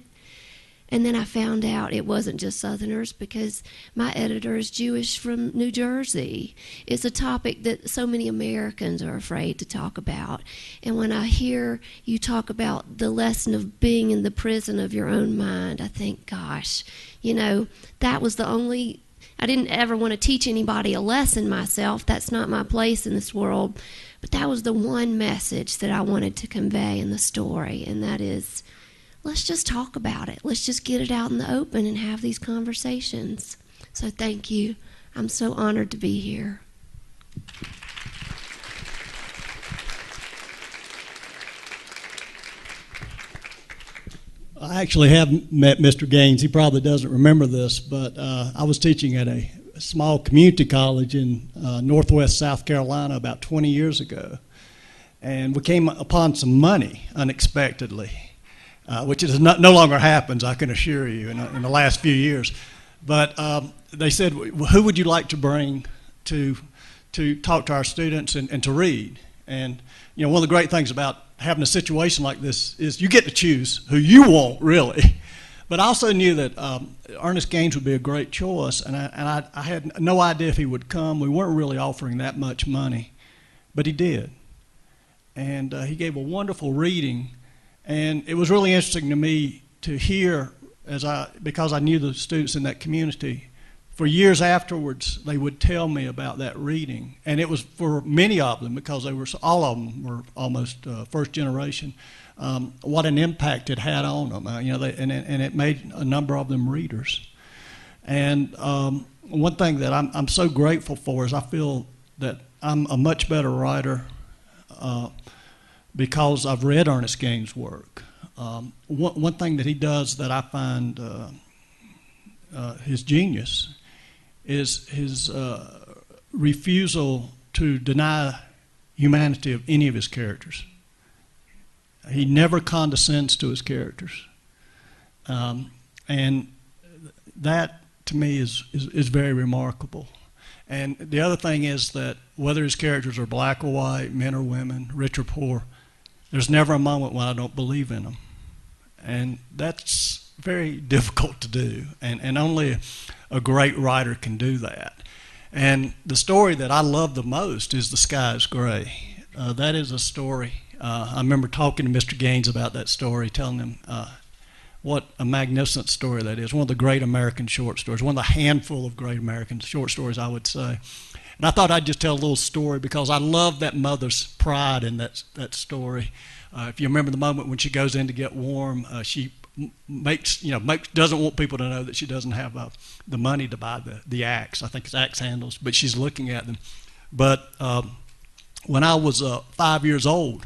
And then I found out it wasn't just Southerners because my editor is Jewish from New Jersey. It's a topic that so many Americans are afraid to talk about. And when I hear you talk about the lesson of being in the prison of your own mind, I think, gosh, that was the only... I didn't ever want to teach anybody a lesson myself. That's not my place in this world. But that was the one message that I wanted to convey in the story, and that is, let's just talk about it. Let's just get it out in the open and have these conversations. So thank you. I'm so honored to be here.
I actually have met Mr. Gaines. He probably doesn't remember this, but I was teaching at a small community college in northwest South Carolina about 20 years ago. And we came upon some money unexpectedly, which no longer happens, I can assure you, in the last few years. But they said, who would you like to bring to talk to our students and to read? And one of the great things about having a situation like this is you get to choose who you want, really. But I also knew that Ernest Gaines would be a great choice, and I had no idea if he would come. We weren't really offering that much money, but he did. And he gave a wonderful reading, and it was really interesting to me to hear, because I knew the students in that community. For years afterwards, they would tell me about that reading, and it was for many of them, because all of them were almost first generation. What an impact it had on them, and it made a number of them readers. And one thing that I'm so grateful for is I feel that I'm a much better writer because I've read Ernest Gaines' work. One thing that he does that I find his genius is his refusal to deny humanity of any of his characters. He never condescends to his characters. And that, to me, is very remarkable. And the other thing is that whether his characters are black or white, men or women, rich or poor, there's never a moment when I don't believe in them. And that's very difficult to do. And only a great writer can do that. And the story that I love the most is The Sky is Gray. That is a story. I remember talking to Mr. Gaines about that story, telling him what a magnificent story that is. One of the great American short stories, one of the handful of great American short stories, I would say. And I thought I'd just tell a little story because I love that mother's pride in that story. If you remember the moment when she goes in to get warm, she doesn't want people to know that she doesn't have the money to buy the axe. I think it's axe handles, but she's looking at them. But when I was 5 years old,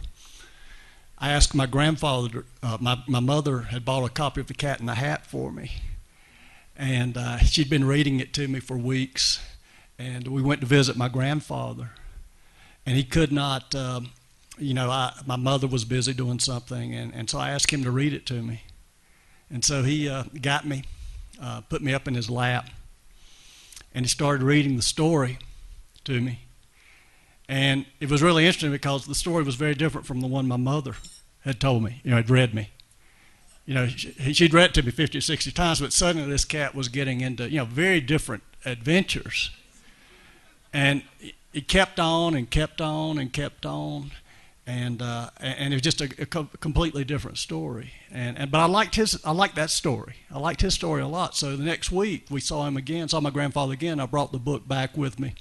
I asked my grandfather, my mother had bought a copy of The Cat in the Hat for me. And she'd been reading it to me for weeks. And we went to visit my grandfather. And he could not, my mother was busy doing something. And so I asked him to read it to me. And so he got me, put me up in his lap. And he started reading the story to me. And it was really interesting because the story was very different from the one my mother had told me, had read me. She'd read it to me 50 or 60 times, but suddenly this cat was getting into, very different adventures. And it kept on and kept on and kept on. And it was just a completely different story. But I liked that story. I liked his story a lot. So the next week we saw him again, saw my grandfather again. I brought the book back with me.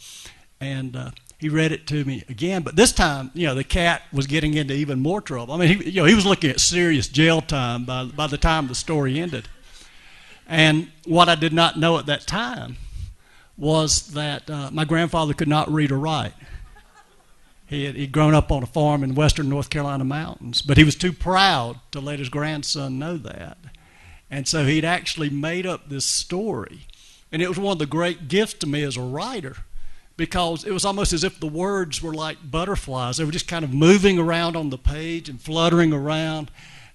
And he read it to me again, but this time, the cat was getting into even more trouble. I mean, he was looking at serious jail time by the time the story ended. And what I did not know at that time was that my grandfather could not read or write. He'd grown up on a farm in western North Carolina mountains, but he was too proud to let his grandson know that. And so he'd actually made up this story. And it was one of the great gifts to me as a writer, because it was almost as if the words were like butterflies. They were just kind of moving around on the page and fluttering around.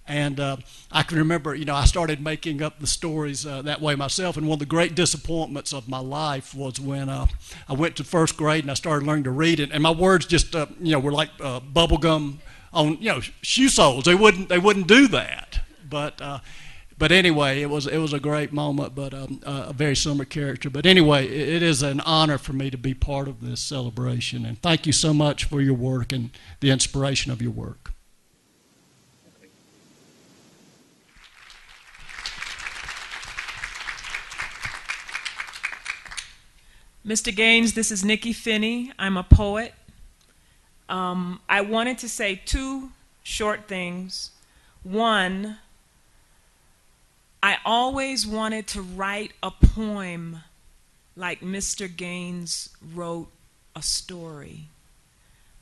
And I can remember, I started making up the stories that way myself. And one of the great disappointments of my life was when I went to first grade and I started learning to read it. And my words just, were like bubble gum on, shoe soles. They wouldn't do that. But anyway, it was a great moment, but a very similar character. But anyway, it is an honor for me to be part of this celebration. And thank you so much for your work and the inspiration of your work.
Mr. Gaines, this is Nikki Finney. I'm a poet. I wanted to say two short things. One, I always wanted to write a poem like Mr. Gaines wrote a story.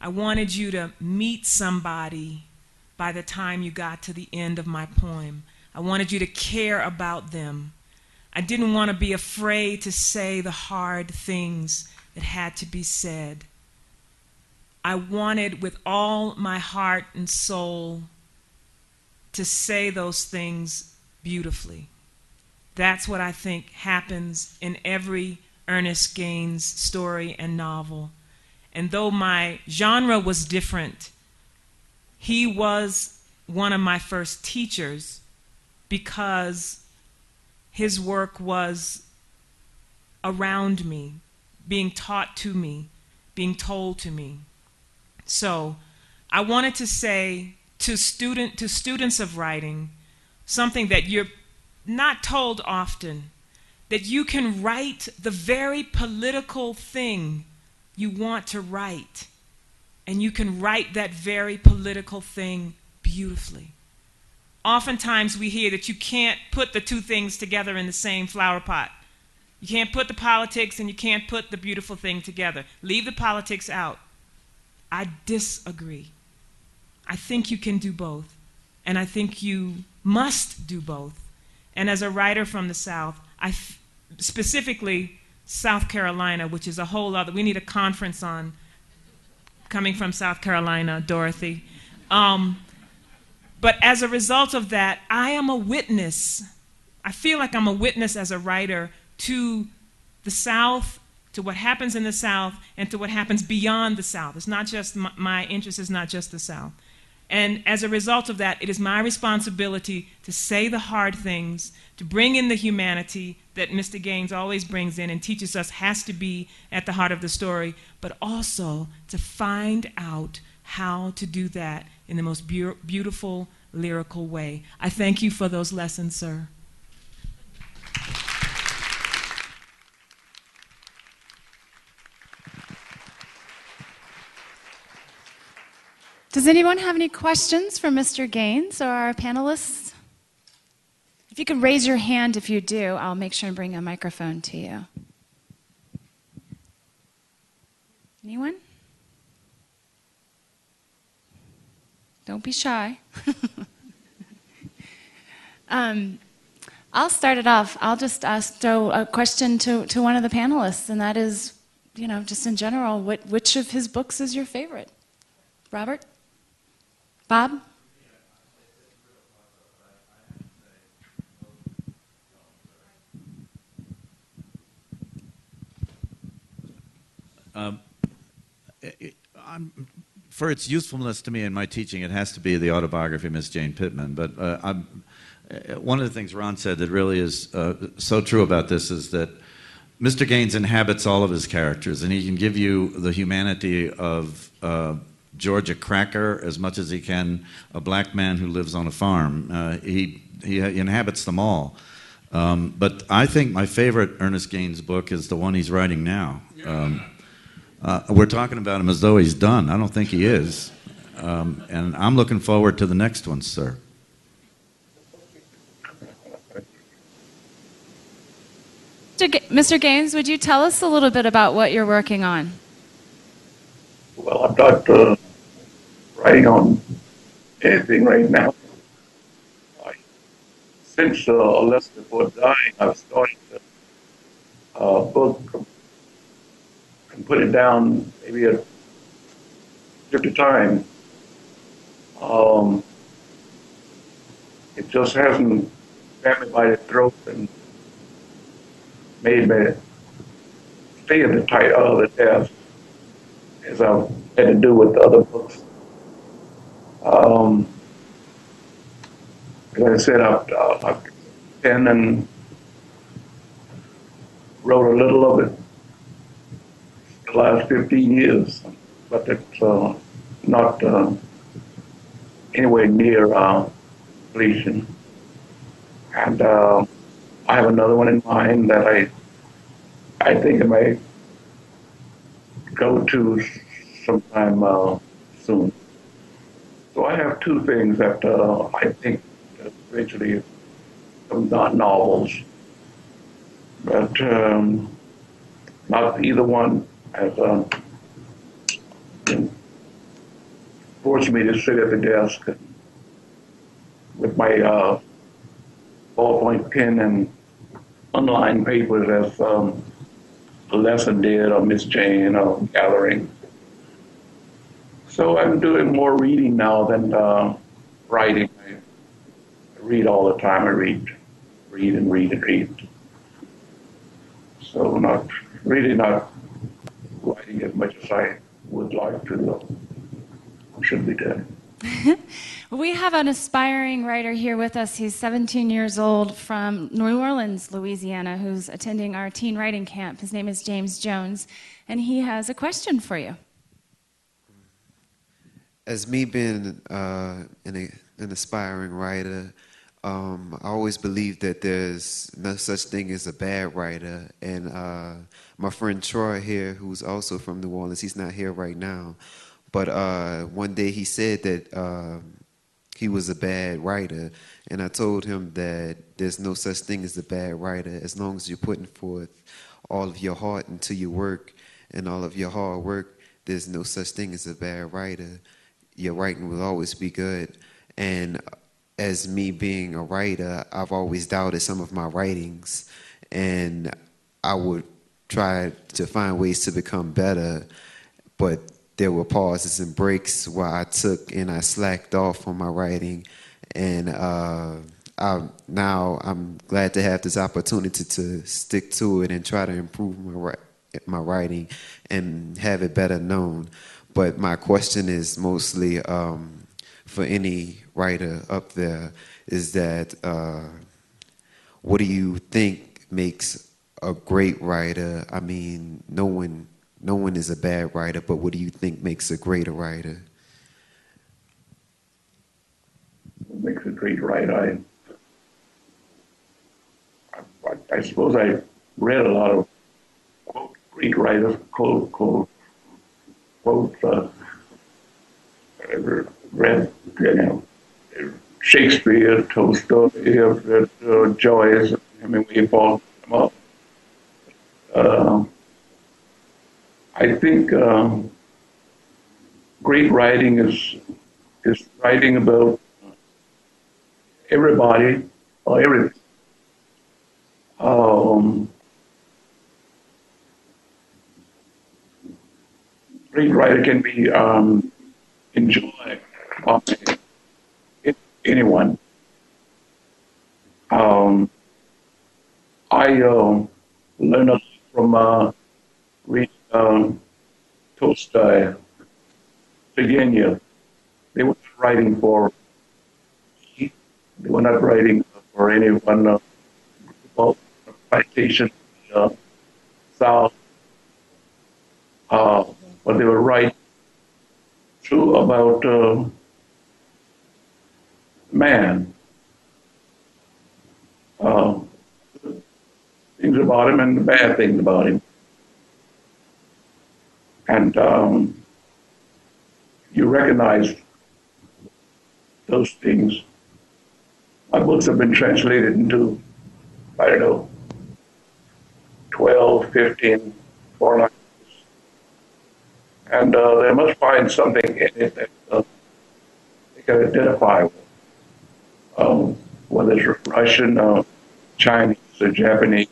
I wanted you to meet somebody by the time you got to the end of my poem. I wanted you to care about them. I didn't want to be afraid to say the hard things that had to be said. I wanted with all my heart and soul to say those things beautifully. That's what I think happens in every Ernest Gaines story and novel. And though my genre was different, he was one of my first teachers because his work was around me, being taught to me, being told to me. So I wanted to say to students of writing something that you're not told often, that you can write the very political thing you want to write, and you can write that very political thing beautifully. Oftentimes we hear that you can't put the two things together in the same flower pot. You can't put the politics and you can't put the beautiful thing together. Leave the politics out. I disagree. I think you can do both. And I think you must do both. And as a writer from the South, specifically South Carolina, which is a whole other, we need a conference on coming from South Carolina, Dorothy. But as a result of that, I am a witness. I feel like I'm a witness as a writer to the South, to what happens in the South, and to what happens beyond the South. It's not just, my interest is not just the South. And as a result of that, it is my responsibility to say the hard things, to bring in the humanity that Mr. Gaines always brings in and teaches us has to be at the heart of the story, but also to find out how to do that in the most beautiful, lyrical way. I thank you for those lessons, sir.
Does anyone have any questions for Mr. Gaines or our panelists? If you could raise your hand if you do, I'll make sure and bring a microphone to you. Anyone? Don't be shy. I'll start it off. I'll just throw a question to one of the panelists, and that is, just in general, which of his books is your favorite? Robert? Bob?
For its usefulness to me in my teaching, it has to be the autobiography of Miss Jane Pittman. But one of the things Ron said that really is so true about this is that Mr. Gaines inhabits all of his characters, and he can give you the humanity of Georgia Cracker as much as he can a black man who lives on a farm. He inhabits them all. But I think my favorite Ernest Gaines book is the one he's writing now. We're talking about him as though he's done. I don't think he is. And I'm looking forward to the next one, sir.
Mr. Gaines, would you tell us a little bit about what you're working on?
Well, I'm not writing on anything right now. Since Lester before dying, I've started a book and put it down maybe a different time. It just hasn't grabbed me by the throat and made me stay at the desk as I've had to do with the other books. As I said, I've pen and wrote a little of it the last 15 years, but it's not anywhere near completion. And I have another one in mind that I think I may go to sometime soon. So I have two things that I think eventually become not novels, but not either one has forced me to sit at the desk with my ballpoint pen and unlined papers as a lesson did, or Miss Jane, or gathering. So I'm doing more reading now than writing. I read all the time. I read and read. So not writing as much as I would like to, should be done.
We have an aspiring writer here with us. He's 17 years old from New Orleans, Louisiana, who's attending our teen writing camp. His name is James Jones, and he has a question for you.
As me being an aspiring writer, I always believe that there's no such thing as a bad writer. And my friend Troy here, who's also from New Orleans, he's not here right now, but one day he said that he was a bad writer, and I told him that there's no such thing as a bad writer. As long as you're putting forth all of your heart into your work and all of your hard work, there's no such thing as a bad writer. Your writing will always be good. And as me being a writer, I've always doubted some of my writings, and I would try to find ways to become better, but there were pauses and breaks where I took and I slacked off on my writing, and now I'm glad to have this opportunity to stick to it and try to improve my writing and have it better known. But my question is mostly for any writer up there, is that what do you think makes a great writer? I mean, no one is a bad writer, but what do you think makes a great writer?
What makes a great writer? I suppose I read a lot of quote Greek writers, quote read, Shakespeare, Tolstoy, Joyce, Hemingway, Paul, them up. I think great writing is writing about everybody or everything. Great writer can be enjoyed by anyone. I learned a lot from reading Tolstoy, Virginia. They were not writing for me. They were not writing for anyone about plantation south. But they were writing true about man. Things about him and the bad things about him. And you recognize those things. My books have been translated into, I don't know, 12, 15 foreign languages. And they must find something in it that they can identify with. Whether it's Russian, Chinese, or Japanese,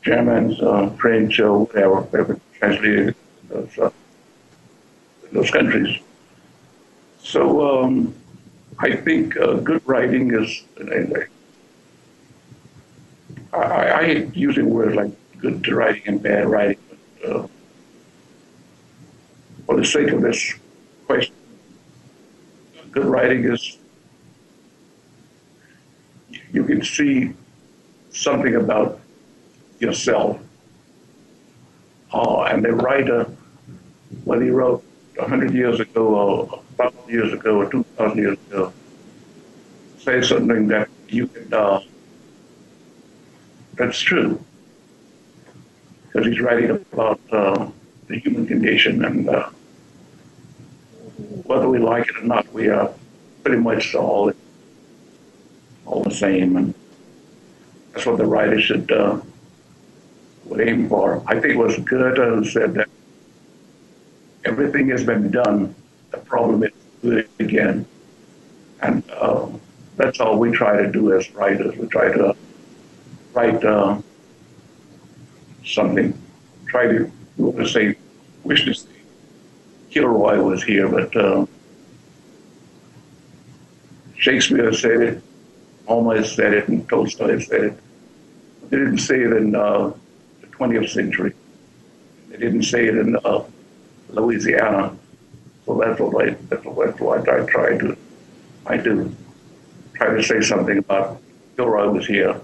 Germans, French, or whatever, they've translated those countries. So I think good writing is, I hate using words like good writing and bad writing, but for the sake of this question, good writing is, you can see something about yourself. And the writer, whether he wrote 100 years ago or 1,000 years ago or 2,000 years ago, say something that you can, that's true. Because he's writing about the human condition, and whether we like it or not, we are pretty much all the same, and that's what the writer should would aim for. I think it was Goethe who said that everything has been done. The problem is to do it again, and that's all we try to do as writers. We try to write something. Try to, wish to say Kilroy was here, but Shakespeare said it. Homer said it, and Tolstoy said it. They didn't say it in the 20th century. They didn't say it in Louisiana. So that's what I try to. I do try to say something about Kilroy was here.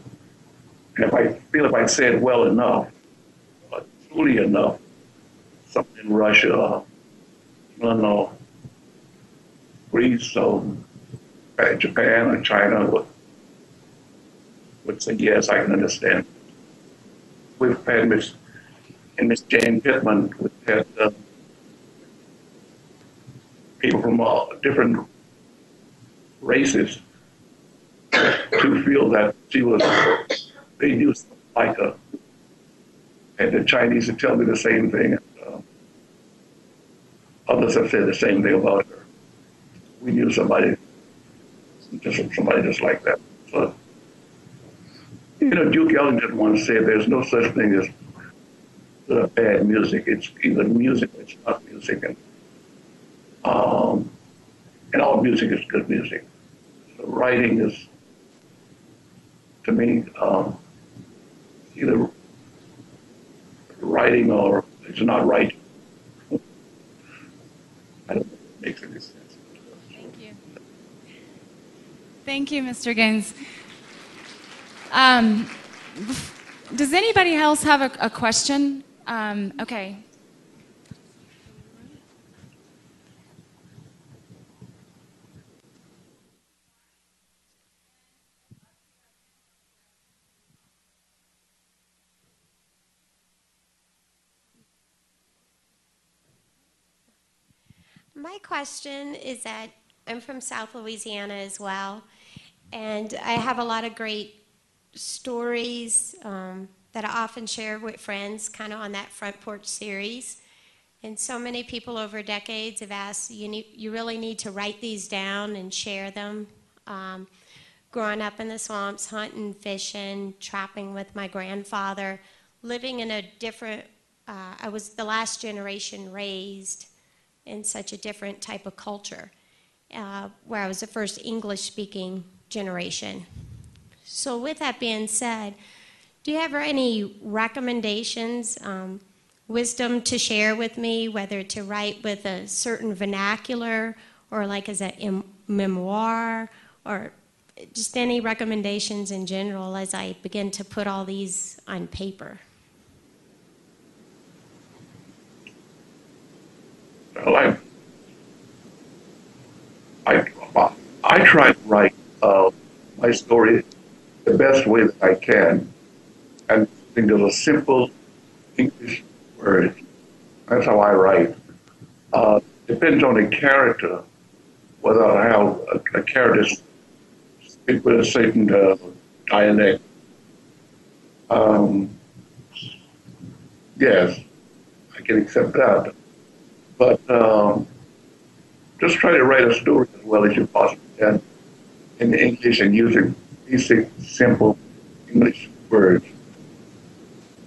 And if I feel if I say it well enough, truly enough, something in Russia, or England, or Greece, or Japan, or China would say, yes, I can understand. We've had Miss Jane Pittman, we've had people from different races to feel that they used like her. And the Chinese would tell me the same thing. And, others have said the same thing about her. We knew somebody just somebody just like that. So, Duke Ellington once said, "There's no such thing as bad music. It's either music or it's not music." And all music is good music. So writing is, to me, either writing or it's not writing. I don't know if it makes any sense.
Thank you. Thank you, Mr. Gaines. Does anybody else have a question? Okay.
My question is that I'm from South Louisiana as well, and I have a lot of great stories that I often share with friends, kind of on that Front Porch series. And so many people over decades have asked, you really need to write these down and share them. Growing up in the swamps, hunting, fishing, trapping with my grandfather, living in a different, I was the last generation raised in such a different type of culture, where I was the first English-speaking generation. So with that being said, do you have any recommendations, wisdom to share with me, whether to write with a certain vernacular or like as a memoir, or just any recommendations in general as I begin to put all these on paper?
Well, I try to write my story the best way that I can, and think of a simple English word. That's how I write. Depends on the character, whether I have a character speak with a certain dialect. Yes, I can accept that. But just try to write a story as well as you possibly can in English and using basic, simple English words.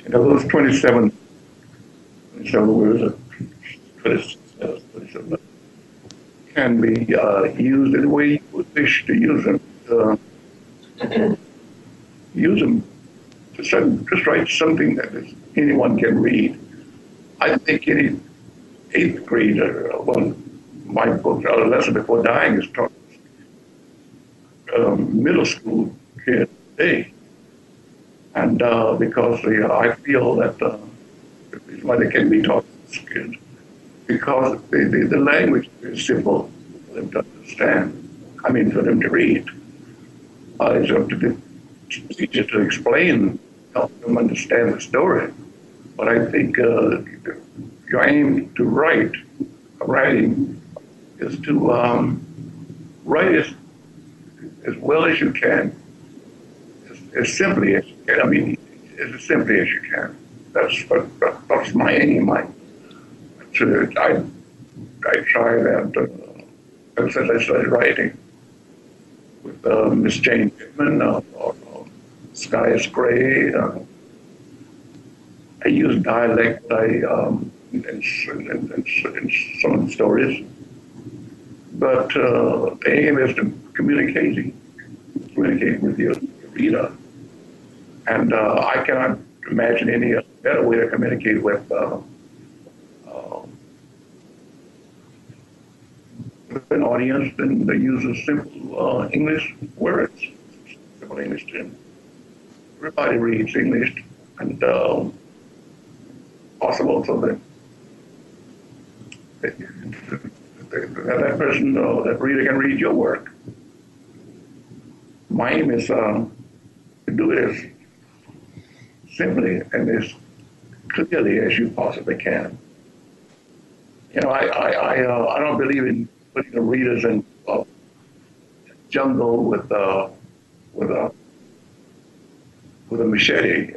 Those 27 words, 27, can be used in the way you would wish to use them. Use them to just write something that anyone can read. I think any 8th grader, my book, A Lesson Before Dying, is taught middle school kid today. And because I feel that it's why they can be taught to kids, because the language is simple for them to understand. I mean, for them to read. It's up to the teacher to explain, help them understand the story. But I think your aim to writing is to write as well as you can, as simply as you can. I mean, as simply as you can. That's my aim. I try that ever since I started writing with Miss Jane Pittman or Sky is Gray. I use dialect in some of the stories, but the aim is to communicate with your reader. And I cannot imagine any better way to communicate with an audience than to use a simple English words, simple English terms. Everybody reads English, and possible so that that person, that reader can read your work. My aim is to do it as simply and as clearly as you possibly can. I don't believe in putting the readers in a jungle with a machete,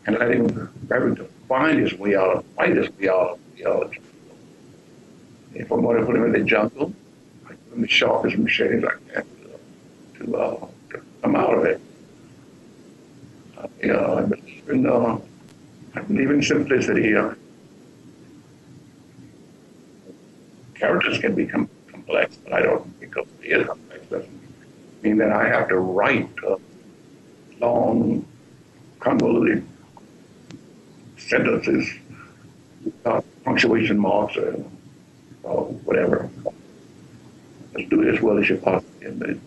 and let him having to find his way out, fight his way out. If I'm going to put him in the jungle, I put as sharp as machetes I can to come out of it. I believe in simplicity. Characters can become complex, but I don't, because it is complex doesn't mean that I have to write long, convoluted sentences without punctuation marks or whatever. Just do it as well as you possibly can.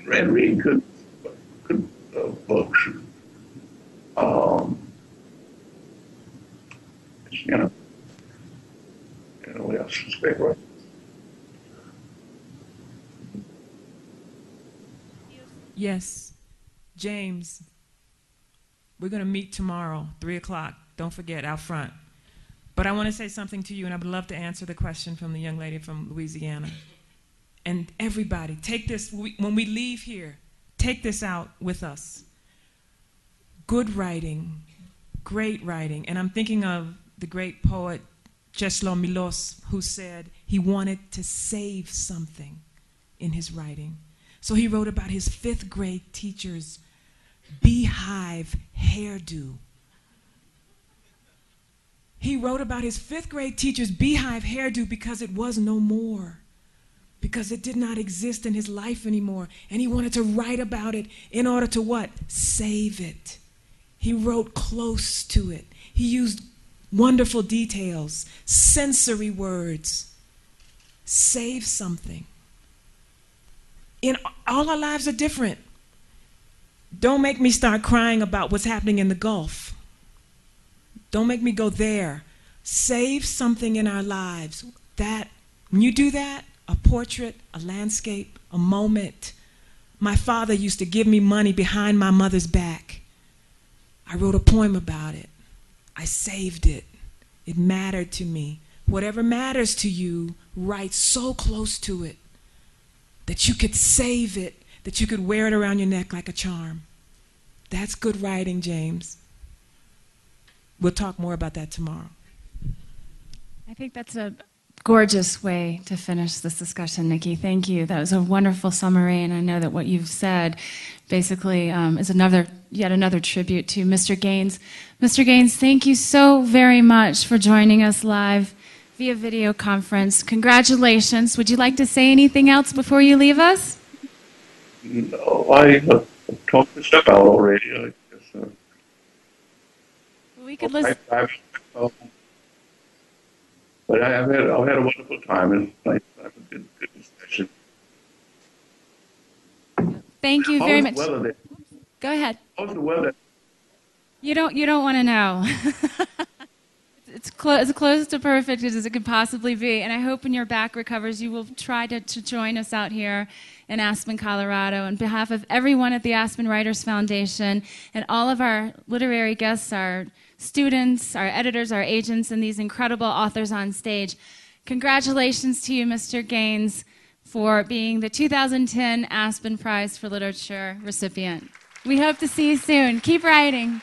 And read good books. What else is big, right?
Yes, James, we're going to meet tomorrow, 3 o'clock. Don't forget, out front. But I want to say something to you, and I would love to answer the question from the young lady from Louisiana. And everybody, take this, when we leave here, take this out with us. Good writing, great writing. And I'm thinking of the great poet Czesław Miłosz, who said he wanted to save something in his writing. So he wrote about his 5th grade teacher's beehive hairdo. He wrote about his 5th grade teacher's beehive hairdo because it was no more, because it did not exist in his life anymore. And he wanted to write about it in order to what? Save it. He wrote close to it. He used wonderful details, sensory words. Save something. All our lives are different. Don't make me start crying about what's happening in the Gulf. Don't make me go there. Save something in our lives. That, when you do that, a portrait, a landscape, a moment. My father used to give me money behind my mother's back. I wrote a poem about it. I saved it. It mattered to me. Whatever matters to you, write so close to it that you could save it, that you could wear it around your neck like a charm. That's good writing, James. We'll talk more about that tomorrow.
I think that's a gorgeous way to finish this discussion, Nikki. Thank you. That was a wonderful summary, and I know that what you've said basically is yet another tribute to Mr. Gaines. Mr. Gaines, thank you so very much for joining us live via video conference. Congratulations. Would you like to say anything else before you leave us?
No, I talked this stuff out already. I guess,
we could listen.
But I've had a wonderful time. It's nice to have a good discussion.
Thank you very much.
How's the weather there?
Go ahead.
How's the weather?
You don't want to know. It's as close to perfect as it could possibly be. And I hope when your back recovers, you will try to join us out here in Aspen, Colorado. On behalf of everyone at the Aspen Writers Foundation and all of our literary guests, our students, our editors, our agents, and these incredible authors on stage, congratulations to you, Mr. Gaines, for being the 2010 Aspen Prize for Literature recipient. We hope to see you soon. Keep writing.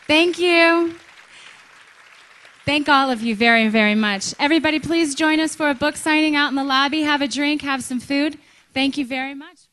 Thank you. Thank all of you very, very much. Everybody, please join us for a book signing out in the lobby. Have a drink, have some food. Thank you very much.